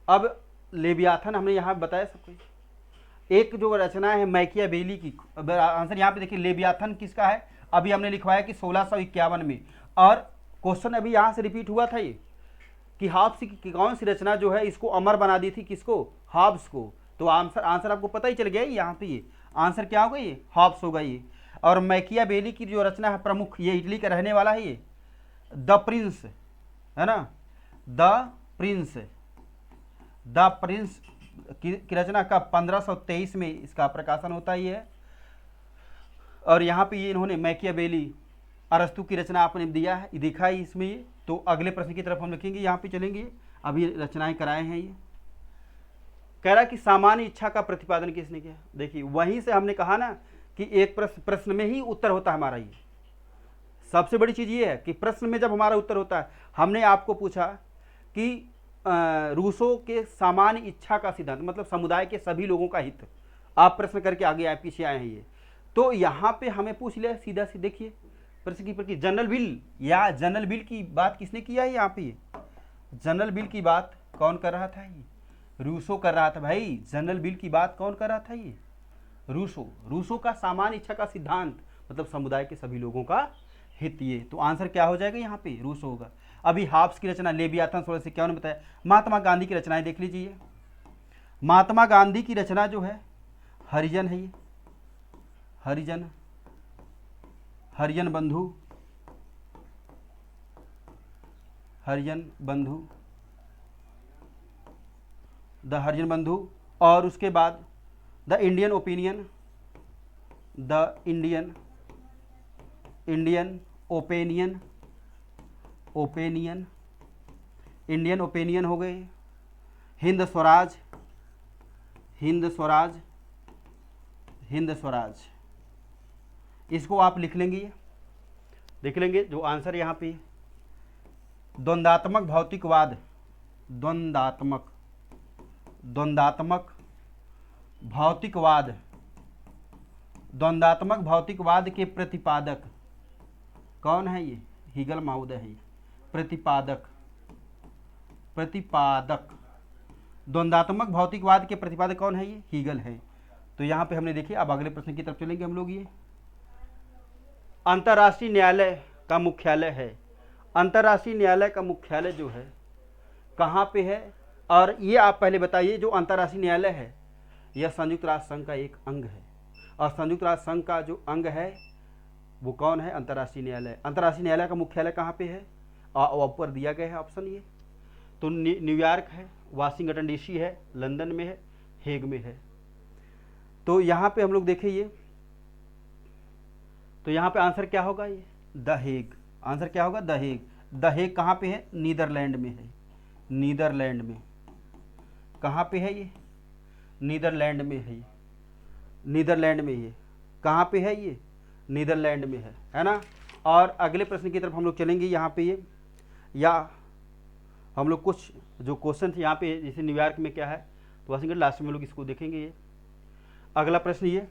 अब लेवियाथन हमने यहाँ बताया सब कुछ। एक जो रचना है मैकियावेली की, आंसर यहाँ पे देखिए लेवियाथन किसका है, अभी हमने लिखवाया कि 1651 में, और क्वेश्चन अभी यहाँ से रिपीट हुआ था ये कि हॉब्स की कौन सी रचना जो है इसको अमर बना दी थी, किसको, हॉब्स को। तो आंसर आपको पता ही चल गया यहाँ पे, ये आंसर क्या होगा, ये हॉब्स होगा ये। और मैकियावेली की जो रचना है प्रमुख, ये इटली का रहने वाला है, ये द प्रिंस है ना, द प्रिंस की रचना का 1523 में इसका प्रकाशन होता ही है। और यहाँ पे ये इन्होंने मैकियावेली, अरस्तु की रचना आपने दिया है, देखा है इसमें ये। तो अगले प्रश्न की तरफ हम लिखेंगे, यहाँ पे चलेंगे, अभी रचनाएं कराए हैं ये। कह रहा कि सामान्य इच्छा का प्रतिपादन किसने किया। देखिए वहीं से हमने कहा ना कि एक प्रश्न में ही उत्तर होता है हमारा। ये सबसे बड़ी चीज़ ये है कि प्रश्न में जब हमारा उत्तर होता है, हमने आपको पूछा कि रूसो के सामान्य इच्छा का सिद्धांत मतलब समुदाय के सभी लोगों का हित, आप प्रश्न करके आगे आप पीछे आए हैं ये। तो यहाँ पे हमें पूछ लिया सीधा सी, देखिए प्रश्न की जनरल बिल, या जनरल बिल की बात किसने किया है यहाँ पे, जनरल बिल की बात कौन कर रहा था, ये रूसो कर रहा था भाई। जनरल बिल की बात कौन कर रहा था, ये रूसो का सामान्य इच्छा का सिद्धांत मतलब समुदाय के सभी लोगों का हित। ये तो आंसर क्या हो जाएगा यहाँ पे, रूसो होगा। अभी हॉब्स की रचना लेवियाथन 1651 ने बताया। महात्मा गांधी की रचनाएं देख लीजिए। महात्मा गांधी की रचना जो है हरिजन है, ये हरिजन बंधु, द हरिजन बंधु। और उसके बाद the Indian opinion, Indian opinion हो गए। हिंद स्वराज, इसको आप लिख लेंगे, देख लेंगे जो आंसर यहाँ पे द्वंदात्मक भौतिकवाद, द्वंदात्मक भौतिकवाद के प्रतिपादक कौन है, ये हीगल महोदय है। प्रतिपादक द्वंदात्मक भौतिकवाद के प्रतिपादक कौन है, ये हीगल है। तो यहाँ पे हमने देखिए, अब अगले प्रश्न की तरफ चलेंगे हम लोग। ये अंतर्राष्ट्रीय न्यायालय का मुख्यालय है। अंतर्राष्ट्रीय न्यायालय का मुख्यालय जो है कहाँ पे है, और ये आप पहले बताइए, जो अंतर्राष्ट्रीय न्यायालय है यह संयुक्त राष्ट्र संघ का एक अंग है, और संयुक्त राष्ट्र संघ का जो अंग है वो कौन है, अंतर्राष्ट्रीय न्यायालय। अंतर्राष्ट्रीय न्यायालय का मुख्यालय कहाँ पे है, ऊपर दिया गया है ऑप्शन ये। तो न्यूयॉर्क है, वाशिंगटन डीसी है, लंदन में है, हेग में है। तो यहाँ पे हम लोग देखें ये, तो यहाँ पे आंसर क्या होगा, ये द हेग। आंसर क्या होगा, द हेग। द हेग कहाँ पे है, नीदरलैंड में है। नीदरलैंड में कहाँ पे है ये, नीदरलैंड में है। नीदरलैंड में ये कहाँ पे है, ये नीदरलैंड में है ना। और अगले प्रश्न की तरफ हम लोग चलेंगे। यहाँ पे ये, या हम लोग कुछ जो क्वेश्चन थे यहाँ पे, जैसे न्यूयॉर्क में क्या है, तो वाशिंगटन, लास्ट में लोग इसको देखेंगे। ये अगला प्रश्न ये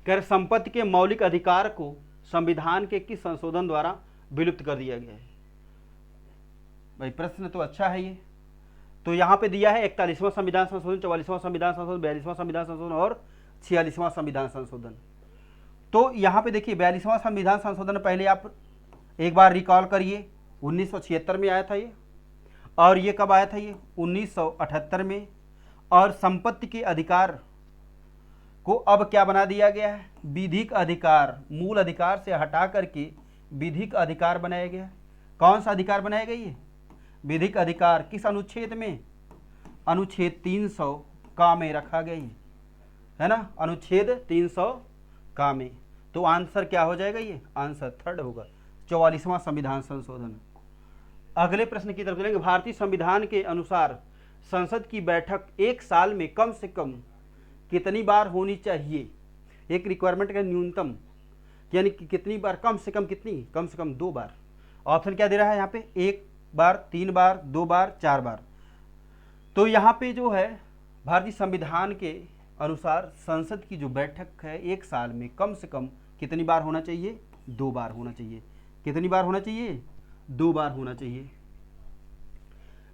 कर संपत्ति के मौलिक अधिकार को संविधान के किस संशोधन द्वारा विलुप्त कर दिया गया है। भाई प्रश्न तो अच्छा है ये। तो यहाँ पे दिया है 41वां संविधान संशोधन, 44वां संविधान संशोधन, 42वां संविधान संशोधन और 46वां संविधान संशोधन। तो यहाँ पे देखिए 42वां संविधान संशोधन पहले आप एक बार रिकॉल करिए, 1976 में आया था ये। और ये कब आया था, ये 1978 में। और संपत्ति के अधिकार को अब क्या बना दिया गया है, विधिक अधिकार। मूल अधिकार से हटा करके विधिक अधिकार बनाया गया। कौन सा अधिकार बनाया गया, ये विधिक अधिकार। किस अनुच्छेद में, अनुच्छेद 300 का में रखा गया है ना, अनुच्छेद 300 का में। तो आंसर क्या हो जाएगा, ये आंसर थर्ड होगा, 44वां संविधान संशोधन। अगले प्रश्न की तरफ चलेंगे। भारतीय संविधान के अनुसार संसद की बैठक एक साल में कम से कम कितनी बार होनी चाहिए? एक रिक्वायरमेंट का न्यूनतम, यानी कि कितनी बार, कम से कम कितनी, कम से कम 2 बार। ऑप्शन क्या दे रहा है यहाँ पे, 1 बार, 3 बार, 2 बार, 4 बार। तो यहाँ पे जो है भारतीय संविधान के अनुसार संसद की जो बैठक है एक साल में कम से कम कितनी बार होना चाहिए? 2 बार होना चाहिए। कितनी बार होना चाहिए? 2 बार होना चाहिए।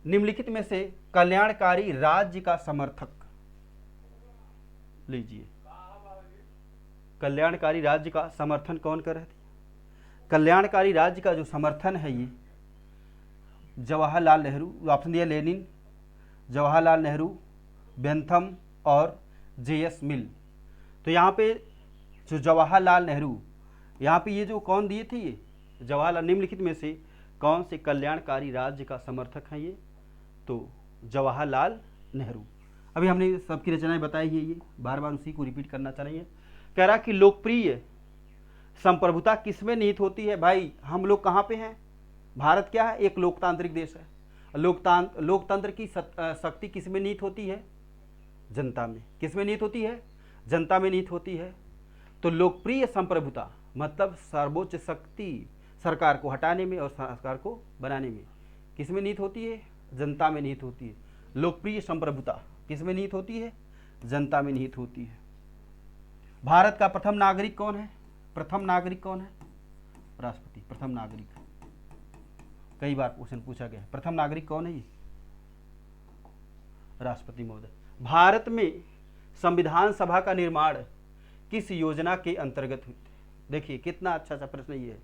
निम्नलिखित में से कल्याणकारी राज्य का समर्थक, लीजिए, कल्याणकारी राज्य का समर्थन कौन कर रहे थे? कल्याणकारी राज्य का जो समर्थन है ये जवाहरलाल नेहरू, ऑप्शन दिया लेनिन, जवाहरलाल नेहरू, बेंथम और जेएस मिल। तो यहाँ पे जो जवाहरलाल नेहरू, यहाँ पे ये जो कौन दिए थे, ये जवाहरलाल, निम्नलिखित में से कौन से कल्याणकारी राज्य का समर्थक हैं ये? तो जवाहरलाल नेहरू। अभी हमने सबकी रचनाएं बताई है, ये बार बार उसी को रिपीट करना चाहिए। कह रहा कि लोकप्रिय संप्रभुता किसमें निहित होती है? भाई हम लोग कहाँ पे हैं? भारत क्या है? एक लोकतांत्रिक देश है। लोकतंत्र की शक्ति किसमें निहित होती है? जनता में। किसमें निहित होती है? जनता में निहित होती है। तो लोकप्रिय संप्रभुता मतलब सर्वोच्च शक्ति सरकार को हटाने में और सरकार को बनाने में किसमें निहित होती है? जनता में निहित होती है। लोकप्रिय संप्रभुता किसमें निहित होती है? जनता में निहित होती है। भारत का प्रथम नागरिक कौन है? प्रथम नागरिक कौन है? राष्ट्रपति। प्रथम नागरिक, कई बार क्वेश्चन पूछा गया है, प्रथम नागरिक कौन है? ये राष्ट्रपति महोदय। भारत में संविधान सभा का निर्माण किस योजना के अंतर्गत हुई? देखिए कितना अच्छा सा प्रश्न ये है।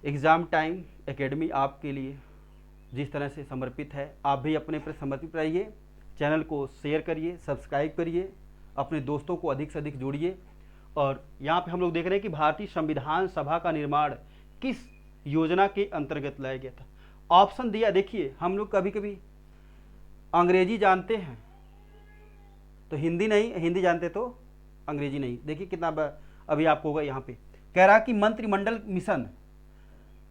एग्जाम टाइम एकेडमी आपके लिए जिस तरह से समर्पित है, आप भी अपने पर समर्पित रहिए। चैनल को शेयर करिए, सब्सक्राइब करिए, अपने दोस्तों को अधिक से अधिक जोड़िए। और यहाँ पे हम लोग देख रहे हैं कि भारतीय संविधान सभा का निर्माण किस योजना के अंतर्गत लाया गया था। ऑप्शन दिया, देखिए हम लोग कभी कभी अंग्रेजी जानते हैं तो हिंदी नहीं, हिंदी जानते तो अंग्रेजी नहीं। देखिए कितना अभी आपको होगा। यहाँ पे कह रहा कि मंत्रिमंडल मिशन,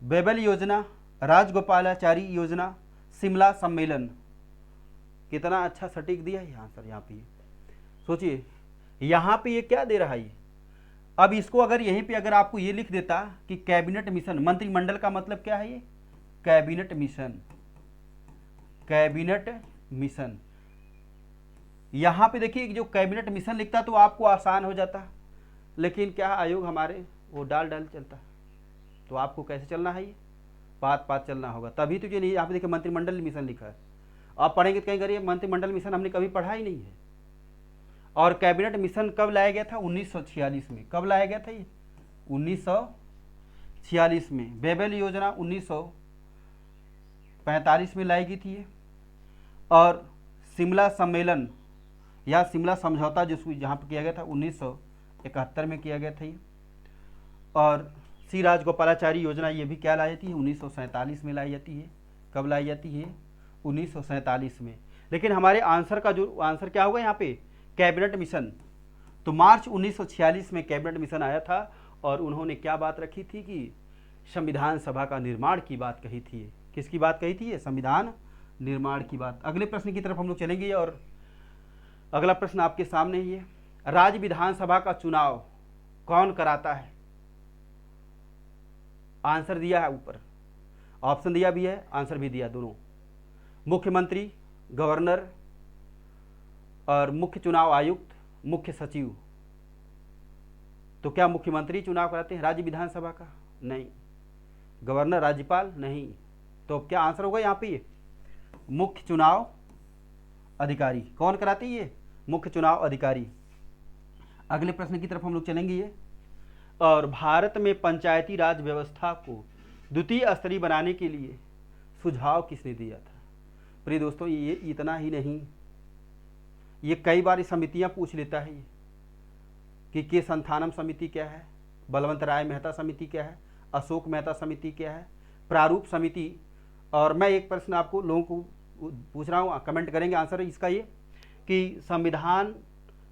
बेबल योजना, राजगोपालाचारी योजना, शिमला सम्मेलन। कितना अच्छा सटीक दिया है यहाँ सर। यहाँ पे सोचिए, यहाँ पे ये क्या दे रहा है ये। अब इसको अगर यहीं पे अगर आपको ये लिख देता कि कैबिनेट मिशन, मंत्रिमंडल का मतलब क्या है? ये कैबिनेट मिशन, कैबिनेट मिशन। यहाँ पे देखिए जो कैबिनेट मिशन लिखता तो आपको आसान हो जाता, लेकिन क्या आयोग हमारे वो डाल चलता है। तो आपको कैसे चलना है? ये पात चलना होगा, तभी तो। ये नहीं, यहाँ पे देखिए मंत्रिमंडल मिशन लिखा है, आप पढ़ेंगे तो कहीं करिए मंत्रिमंडल मिशन हमने कभी पढ़ा ही नहीं है। और कैबिनेट मिशन कब लाया गया था? 1946 में। कब लाया गया था ये? 1946 में। बेबल योजना 1945 में लाई गई थी ये। और शिमला सम्मेलन या शिमला समझौता जिसको जहाँ पर किया गया था 1971 में किया गया था ये। और श्री राजगोपालाचारी योजना ये भी क्या लाई जाती है? 1947 में लाई जाती है। कब लाई जाती है? 1947 में। लेकिन हमारे आंसर का जो आंसर क्या होगा यहाँ पे? Cabinet mission. तो मार्च 1946 में कैबिनेट मिशन आया था और उन्होंने क्या बात रखी थी कि संविधान सभा का निर्माण की बात कही थी। किसकी बात कही थी? संविधान निर्माण की बात। अगले प्रश्न की तरफ हम लोग चलेंगे और अगला प्रश्न आपके सामने ही है। राज्य विधानसभा का चुनाव कौन कराता है? आंसर दिया है ऊपर, ऑप्शन दिया भी है, आंसर भी दिया, दोनों। मुख्यमंत्री, गवर्नर और मुख्य चुनाव आयुक्त, मुख्य सचिव। तो क्या मुख्यमंत्री चुनाव कराते हैं राज्य विधानसभा का? नहीं। गवर्नर, राज्यपाल? नहीं। तो क्या आंसर होगा यहाँ पे? ये मुख्य चुनाव अधिकारी। कौन कराते हैं? ये मुख्य चुनाव अधिकारी। अगले प्रश्न की तरफ हम लोग चलेंगे ये। और भारत में पंचायती राज व्यवस्था को द्वितीय स्तरीय बनाने के लिए सुझाव किसने दिया था? प्रिय दोस्तों, ये इतना ही नहीं, ये कई बार समितियां पूछ लेता है ये कि के संथानम समिति क्या है, बलवंत राय मेहता समिति क्या है, अशोक मेहता समिति क्या है, प्रारूप समिति। और मैं एक प्रश्न आपको लोगों को पूछ रहा हूँ, कमेंट करेंगे आंसर इसका ये कि संविधान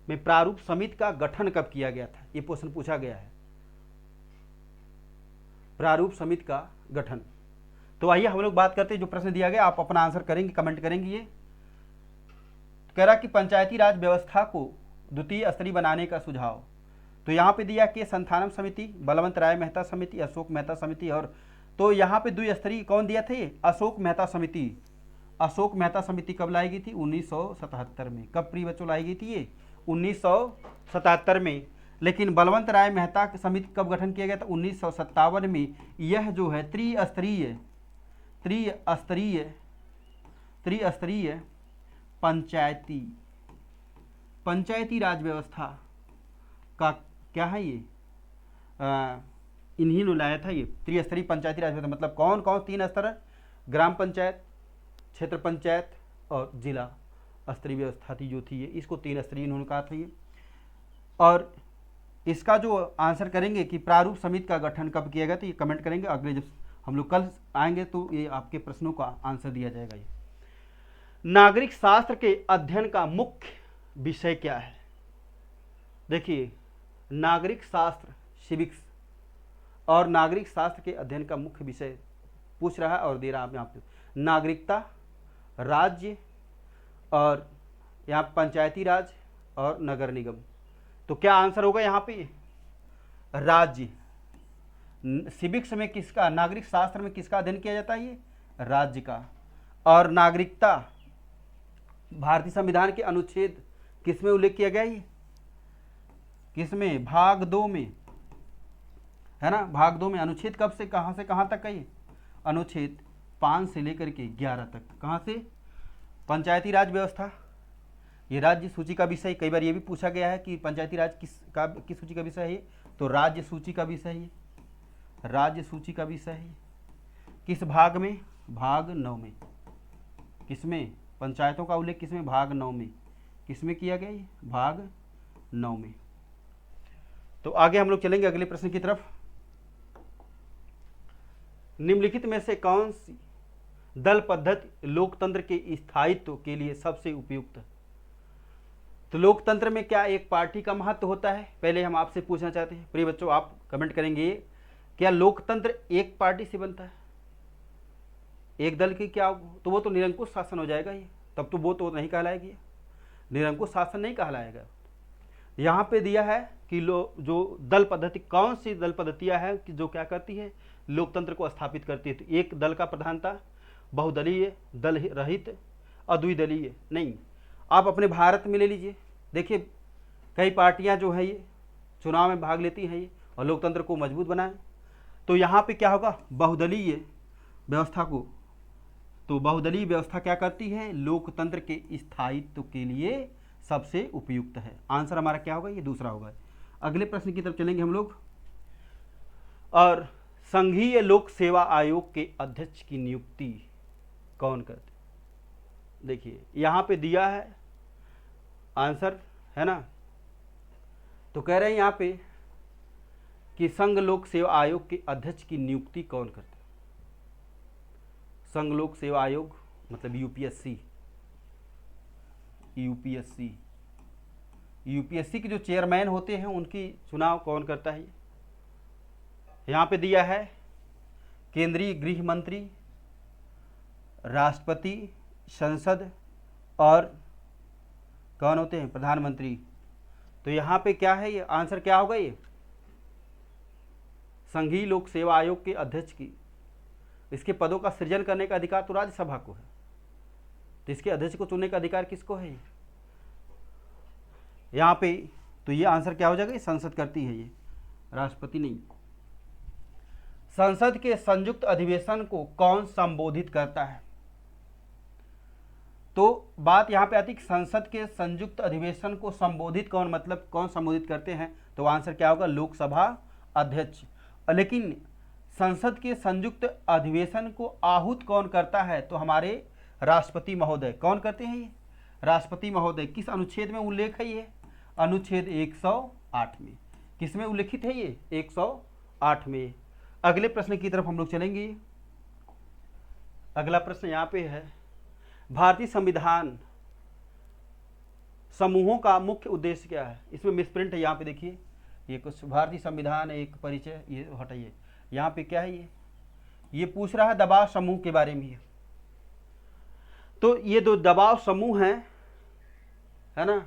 में प्रारूप समिति का गठन कब किया गया था, ये क्वेश्चन पूछा गया है, प्रारूप समिति का गठन। तो आइए हम लोग बात करते हैं, जो प्रश्न दिया गया आप अपना आंसर करेंगे, कमेंट करेंगे। ये कह रहा कि पंचायती राज व्यवस्था को द्वितीय स्तरीय बनाने का सुझाव। तो यहाँ पे दिया कि संथानम समिति, बलवंत राय मेहता समिति, अशोक मेहता समिति, और तो यहाँ पे द्विस्तरीय कौन दिया था, ये अशोक मेहता समिति। अशोक मेहता समिति कब लाई गई थी, 1977 में। कब प्रिय बच्चों लाई गई थी ये, 1977 में। लेकिन बलवंत राय मेहता समिति कब गठन किया गया था, 1957 में। यह जो है त्रिस्तरीय पंचायती राज व्यवस्था का क्या है ये, इन्हीं ने लाया था ये त्रिस्तरीय पंचायती राज व्यवस्था। मतलब कौन कौन 3 स्तर, ग्राम पंचायत, क्षेत्र पंचायत और जिला स्तरीय व्यवस्था थी जो थी ये, इसको 3 स्तरीय इन्होंने कहा था ये। और इसका जो आंसर करेंगे कि प्रारूप समिति का गठन कब किया गया, तो ये कमेंट करेंगे। अगले जब हम लोग कल आएंगे तो ये आपके प्रश्नों का आंसर दिया जाएगा। ये नागरिक शास्त्र के अध्ययन का मुख्य विषय क्या है। देखिए, नागरिक शास्त्र सिविक्स और नागरिक शास्त्र के अध्ययन का मुख्य विषय पूछ रहा है और दे रहा है यहाँ पे नागरिकता, राज्य और यहाँ पंचायती राज और नगर निगम। तो क्या आंसर होगा यहाँ पे, राज्य। सिविक्स में किसका, नागरिक शास्त्र में किसका अध्ययन किया जाता है, ये राज्य का। और नागरिकता, भारतीय संविधान के अनुच्छेद किसमें उल्लेख किया गया, ये किसमें, भाग 2 में, है ना। भाग 2 में अनुच्छेद कब से कहाँ तक है, ये अनुच्छेद 5 से लेकर के 11 तक। कहाँ से, पंचायती राज व्यवस्था, ये राज्य सूची का विषय। कई बार ये भी पूछा गया है कि पंचायती राज किस सूची का विषय है, तो राज्य सूची का विषय है, राज्य सूची का विषय है। किस भाग में, भाग 9 में। किसमें, पंचायतों का उल्लेख किसमें, भाग 9 में। किसमें किया गया, ये भाग 9 में। तो आगे हम लोग चलेंगे अगले प्रश्न की तरफ। निम्नलिखित में से कौन सी दल पद्धति लोकतंत्र के स्थायित्व के लिए सबसे उपयुक्त है। तो लोकतंत्र में क्या एक पार्टी का महत्व होता है, पहले हम आपसे पूछना चाहते हैं प्रिय बच्चों, आप कमेंट करेंगे, क्या लोकतंत्र एक पार्टी से बनता है, एक दल की, क्या, तो वो तो निरंकुश शासन हो जाएगा ये, तब तो वो तो नहीं कहलाएगी, निरंकुश शासन नहीं कहलाएगा। यहाँ पे दिया है कि जो दल पद्धति, कौन सी दल पद्धतियाँ हैं कि जो क्या करती है, लोकतंत्र को स्थापित करती है। तो एक दल का प्रधानता, बहुदलीय, दल रहित, अद्विदलीय। नहीं, आप अपने भारत में ले लीजिए, देखिए कई पार्टियां जो है ये चुनाव में भाग लेती हैं ये, और लोकतंत्र को मजबूत बनाएं। तो यहाँ पे क्या होगा, बहुदलीय व्यवस्था को, तो बहुदलीय व्यवस्था क्या करती है, लोकतंत्र के स्थायित्व के लिए सबसे उपयुक्त है। आंसर हमारा क्या होगा, ये दूसरा होगा। अगले प्रश्न की तरफ चलेंगे हम लोग। और संघीय लोक सेवा आयोग के अध्यक्ष की नियुक्ति कौन करते, देखिए यहाँ पे दिया है आंसर, है ना। तो कह रहे हैं यहाँ पे कि संघ लोक सेवा आयोग के अध्यक्ष की नियुक्ति कौन करते, संघ लोक सेवा आयोग मतलब यूपीएससी। यूपीएससी के जो चेयरमैन होते हैं उनकी चुनाव कौन करता है, यहाँ पे दिया है केंद्रीय गृह मंत्री, राष्ट्रपति, संसद और कौन होते हैं, प्रधानमंत्री। तो यहाँ पे क्या है, ये आंसर क्या होगा, ये संघीय लोक सेवा आयोग के अध्यक्ष की, इसके पदों का सृजन करने का अधिकार तो राज्यसभा को है, तो इसके अध्यक्ष को चुनने का अधिकार किसको है यहाँ पे। तो ये आंसर क्या हो जाएगा, संसद करती है, ये राष्ट्रपति नहीं। संसद के संयुक्त अधिवेशन को कौन संबोधित करता है, तो बात यहाँ पे आती है संसद के संयुक्त अधिवेशन को संबोधित कौन, मतलब कौन संबोधित करते हैं, तो आंसर क्या होगा, लोकसभा अध्यक्ष। लेकिन संसद के संयुक्त अधिवेशन को आहूत कौन करता है, तो हमारे राष्ट्रपति महोदय। कौन करते हैं, ये राष्ट्रपति महोदय। किस अनुच्छेद में उल्लेख है, ये अनुच्छेद 108 में। किस में उल्लेखित है, ये 108 में। अगले प्रश्न की तरफ हम लोग चलेंगे। अगला प्रश्न यहाँ पे है, भारतीय संविधान समूहों का मुख्य उद्देश्य क्या है? इसमें मिसप्रिंट है, यहाँ पे देखिए, ये कुछ भारतीय संविधान एक परिचय, ये हटाइए, यहाँ पे क्या है, ये पूछ रहा है दबाव समूह के बारे में। तो ये दो दबाव समूह हैं, है ना,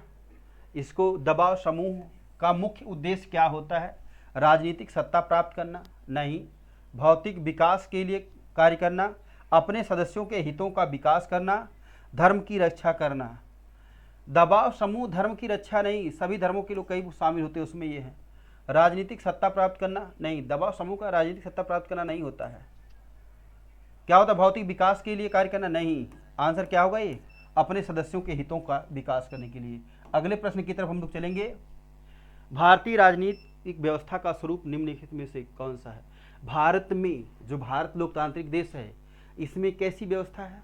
इसको दबाव समूह का मुख्य उद्देश्य क्या होता है? राजनीतिक सत्ता प्राप्त करना? नहीं। भौतिक विकास के लिए कार्य करना, अपने सदस्यों के हितों का विकास करना, धर्म की रक्षा करना। दबाव समूह धर्म की रक्षा नहीं, सभी धर्मों के लोग कई शामिल होते हैं उसमें, ये है। राजनीतिक सत्ता प्राप्त करना? नहीं, दबाव समूह का राजनीतिक सत्ता प्राप्त करना नहीं होता है। क्या होता है? भौतिक विकास के लिए कार्य करना? नहीं। आंसर क्या होगा? ये अपने सदस्यों के हितों का विकास करने के लिए। अगले प्रश्न की तरफ हम लोग चलेंगे। भारतीय राजनीतिक व्यवस्था का स्वरूप निम्नलिखित में से कौन सा है? भारत में, जो भारत लोकतांत्रिक देश है, इसमें कैसी व्यवस्था है?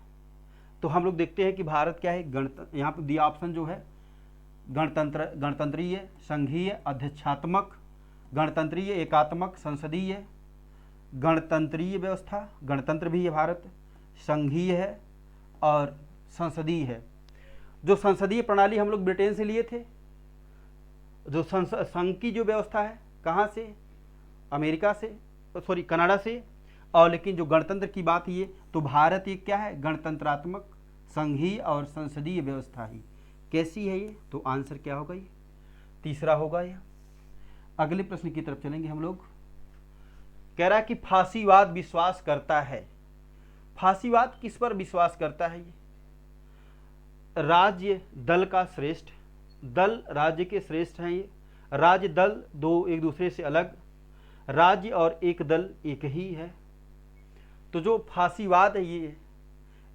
तो हम लोग देखते हैं कि भारत क्या है, गणतंत्र, यहाँ पर दिया ऑप्शन जो है, गणतंत्रीय, संघीय, अध्यक्षात्मक, गणतंत्रीय, एकात्मक, संसदीय। गणतंत्रीय व्यवस्था, गणतंत्र भी है भारत, संघीय है और संसदीय है। जो संसदीय प्रणाली हम लोग ब्रिटेन से लिए थे। जो संघ की जो व्यवस्था है, कहाँ से? अमेरिका से, सॉरी कनाडा से। और लेकिन जो गणतंत्र की बात ये, तो भारत ये क्या है? गणतंत्रात्मक, संघीय और संसदीय व्यवस्था ही। कैसी है ये? तो आंसर क्या होगा? ये तीसरा होगा ये। अगले प्रश्न की तरफ चलेंगे हम लोग। कह रहा है कि फांसीवाद विश्वास करता है। फांसीवाद किस पर विश्वास करता है? ये राज्य दल का श्रेष्ठ, दल राज्य के श्रेष्ठ हैं। ये राज्य दल दो एक दूसरे से अलग, राज्य और एक दल एक ही है। तो जो फांसीवाद है,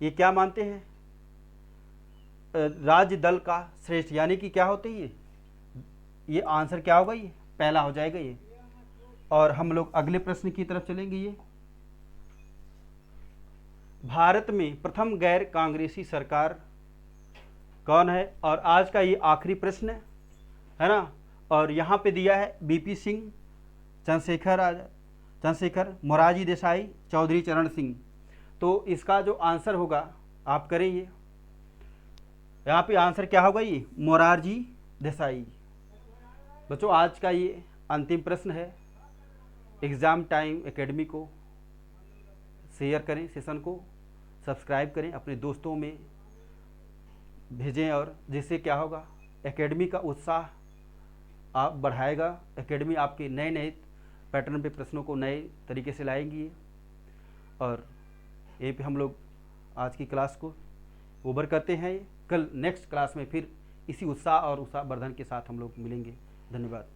ये क्या मानते हैं? राज्य दल का श्रेष्ठ, यानी कि क्या होते हैं ये आंसर क्या होगा? ये पहला हो जाएगा ये। और हम लोग अगले प्रश्न की तरफ चलेंगे। ये भारत में प्रथम गैर कांग्रेसी सरकार कौन है? और आज का ये आखिरी प्रश्न है ना। और यहाँ पे दिया है बीपी सिंह, चंद्रशेखर, मोरारजी देसाई, चौधरी चरण सिंह। तो इसका जो आंसर होगा आप करें, ये यहाँ पे आंसर क्या होगा? ये मोरारजी देसाई। बच्चों आज का ये अंतिम प्रश्न है। एग्ज़ाम टाइम एकेडमी को शेयर करें, सेशन को सब्सक्राइब करें, अपने दोस्तों में भेजें, और जिससे क्या होगा, एकेडमी का उत्साह आप बढ़ाएगा। एकेडमी आपके नए नए पैटर्न पे प्रश्नों को नए तरीके से लाएंगी। और यहीं पे हम लोग आज की क्लास को ओवर करते हैं। कल नेक्स्ट क्लास में फिर इसी उत्साह और उत्साहवर्धन के साथ हम लोग मिलेंगे। धन्यवाद।